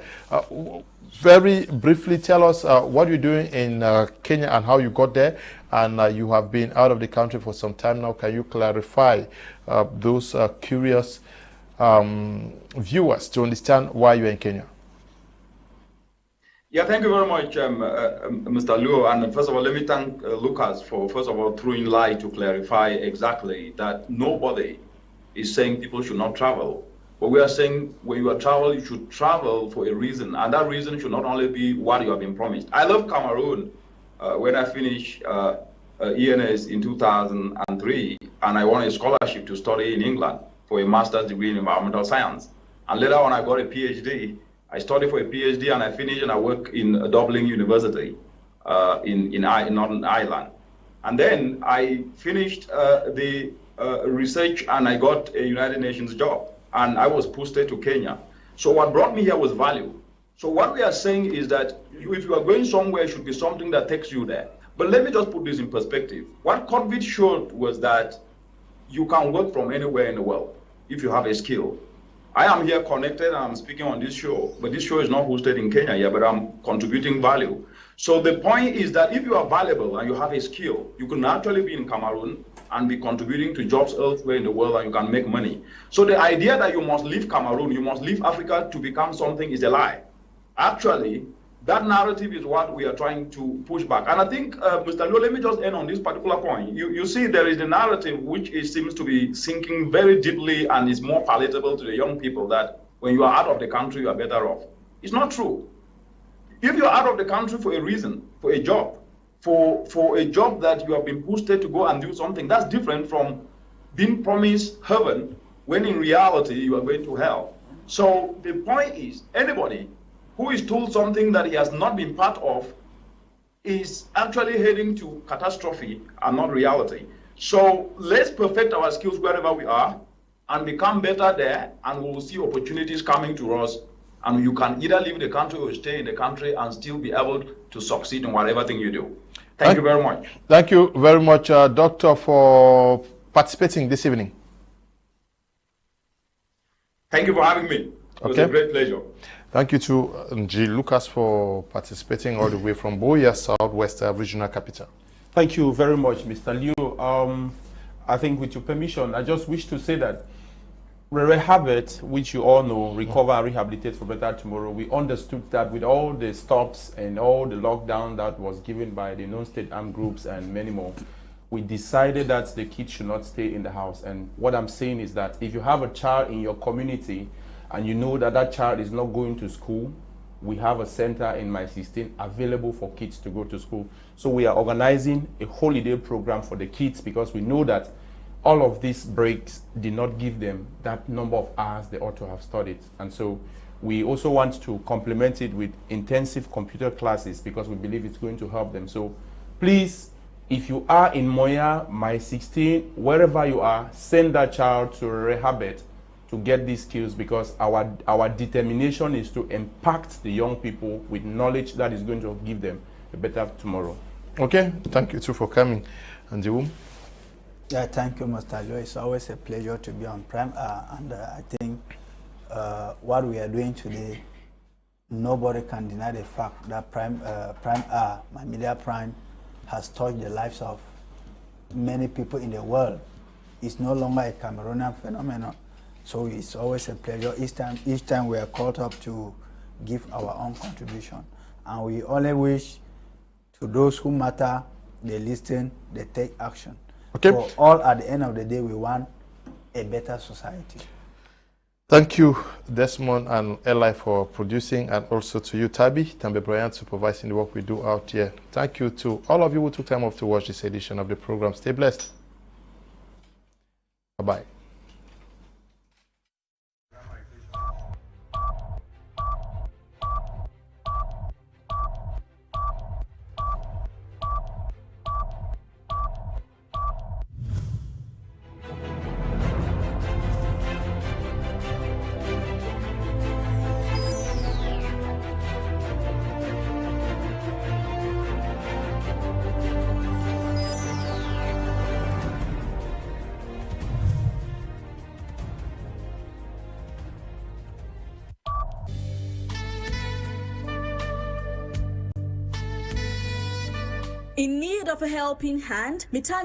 Very briefly, tell us what you're doing in Kenya and how you got there. And you have been out of the country for some time now. Can you clarify those curious viewers to understand why you're in Kenya? Yeah, thank you very much, Mr. Luo. And first of all, let me thank Lucas for, first of all, throwing light to clarify exactly that nobody is saying people should not travel. But we are saying when you are travel, you should travel for a reason. And that reason should not only be what you have been promised. I left Cameroon when I finished ENS in 2003, and I won a scholarship to study in England for a master's degree in environmental science. And later on, I got a PhD. I studied for a PhD and I finished and I work in Dublin University in Northern Ireland. And then I finished the research and I got a United Nations job and I was posted to Kenya. So what brought me here was value. So what we are saying is that if you are going somewhere, it should be something that takes you there. But let me just put this in perspective. What COVID showed was that you can work from anywhere in the world if you have a skill. I am here connected and I'm speaking on this show, but this show is not hosted in Kenya yet, but I'm contributing value. So the point is that if you are valuable and you have a skill, you can actually be in Cameroon and be contributing to jobs elsewhere in the world and you can make money. So the idea that you must leave Cameroon, you must leave Africa to become something is a lie. Actually, that narrative is what we are trying to push back. And I think, Mr. Luo, let me just end on this particular point. You see, there is a narrative which seems to be sinking very deeply and is more palatable to the young people that when you are out of the country, you are better off. It's not true. If you are out of the country for a reason, for a job, for a job that you have been posted to go and do something, that's different from being promised heaven when in reality you are going to hell. So the point is, anybody who is told something that he has not been part of is actually heading to catastrophe and not reality. So let's perfect our skills wherever we are and become better there, and we will see opportunities coming to us, and you can either leave the country or stay in the country and still be able to succeed in whatever thing you do. Thank you very much. Thank you very much, Doctor, for participating this evening. Thank you for having me. It was a great pleasure. Thank you to G. Lucas for participating all the way from Boya, Southwest Regional Capital. Thank you very much, Mr. Liu. I think with your permission, I just wish to say that Rehabilitate, which you all know, recover and rehabilitate for better tomorrow, we understood that with all the stops and all the lockdown that was given by the non-state armed groups and many more, we decided that the kids should not stay in the house. And what I'm saying is that if you have a child in your community and you know that that child is not going to school, we have a center in my 16 available for kids to go to school. So we are organizing a holiday program for the kids because we know that all of these breaks did not give them that number of hours they ought to have studied. And so we also want to complement it with intensive computer classes because we believe it's going to help them. So please If you are in Moya, My 16, wherever you are, send that child to Rehabet to get these skills, because our determination is to impact the young people with knowledge that is going to give them a better tomorrow. Okay, thank you too for coming. And the womb? Yeah, thank you, Mr. Leo. It's always a pleasure to be on Prime. And I think what we are doing today, nobody can deny the fact that Prime my media Prime, has touched the lives of many people in the world. It's no longer a Cameroonian phenomenon. So it's always a pleasure. Each time we are called up to give our own contribution. And we only wish to those who matter, they listen, they take action. Okay. For all, at the end of the day, we want a better society. Thank you, Desmond and Eli, for producing, and also to you, Tambe Bryant, supervising the work we do out here. Thank you to all of you who took time off to watch this edition of the program. Stay blessed. Bye-bye. In need of a helping hand, Mitani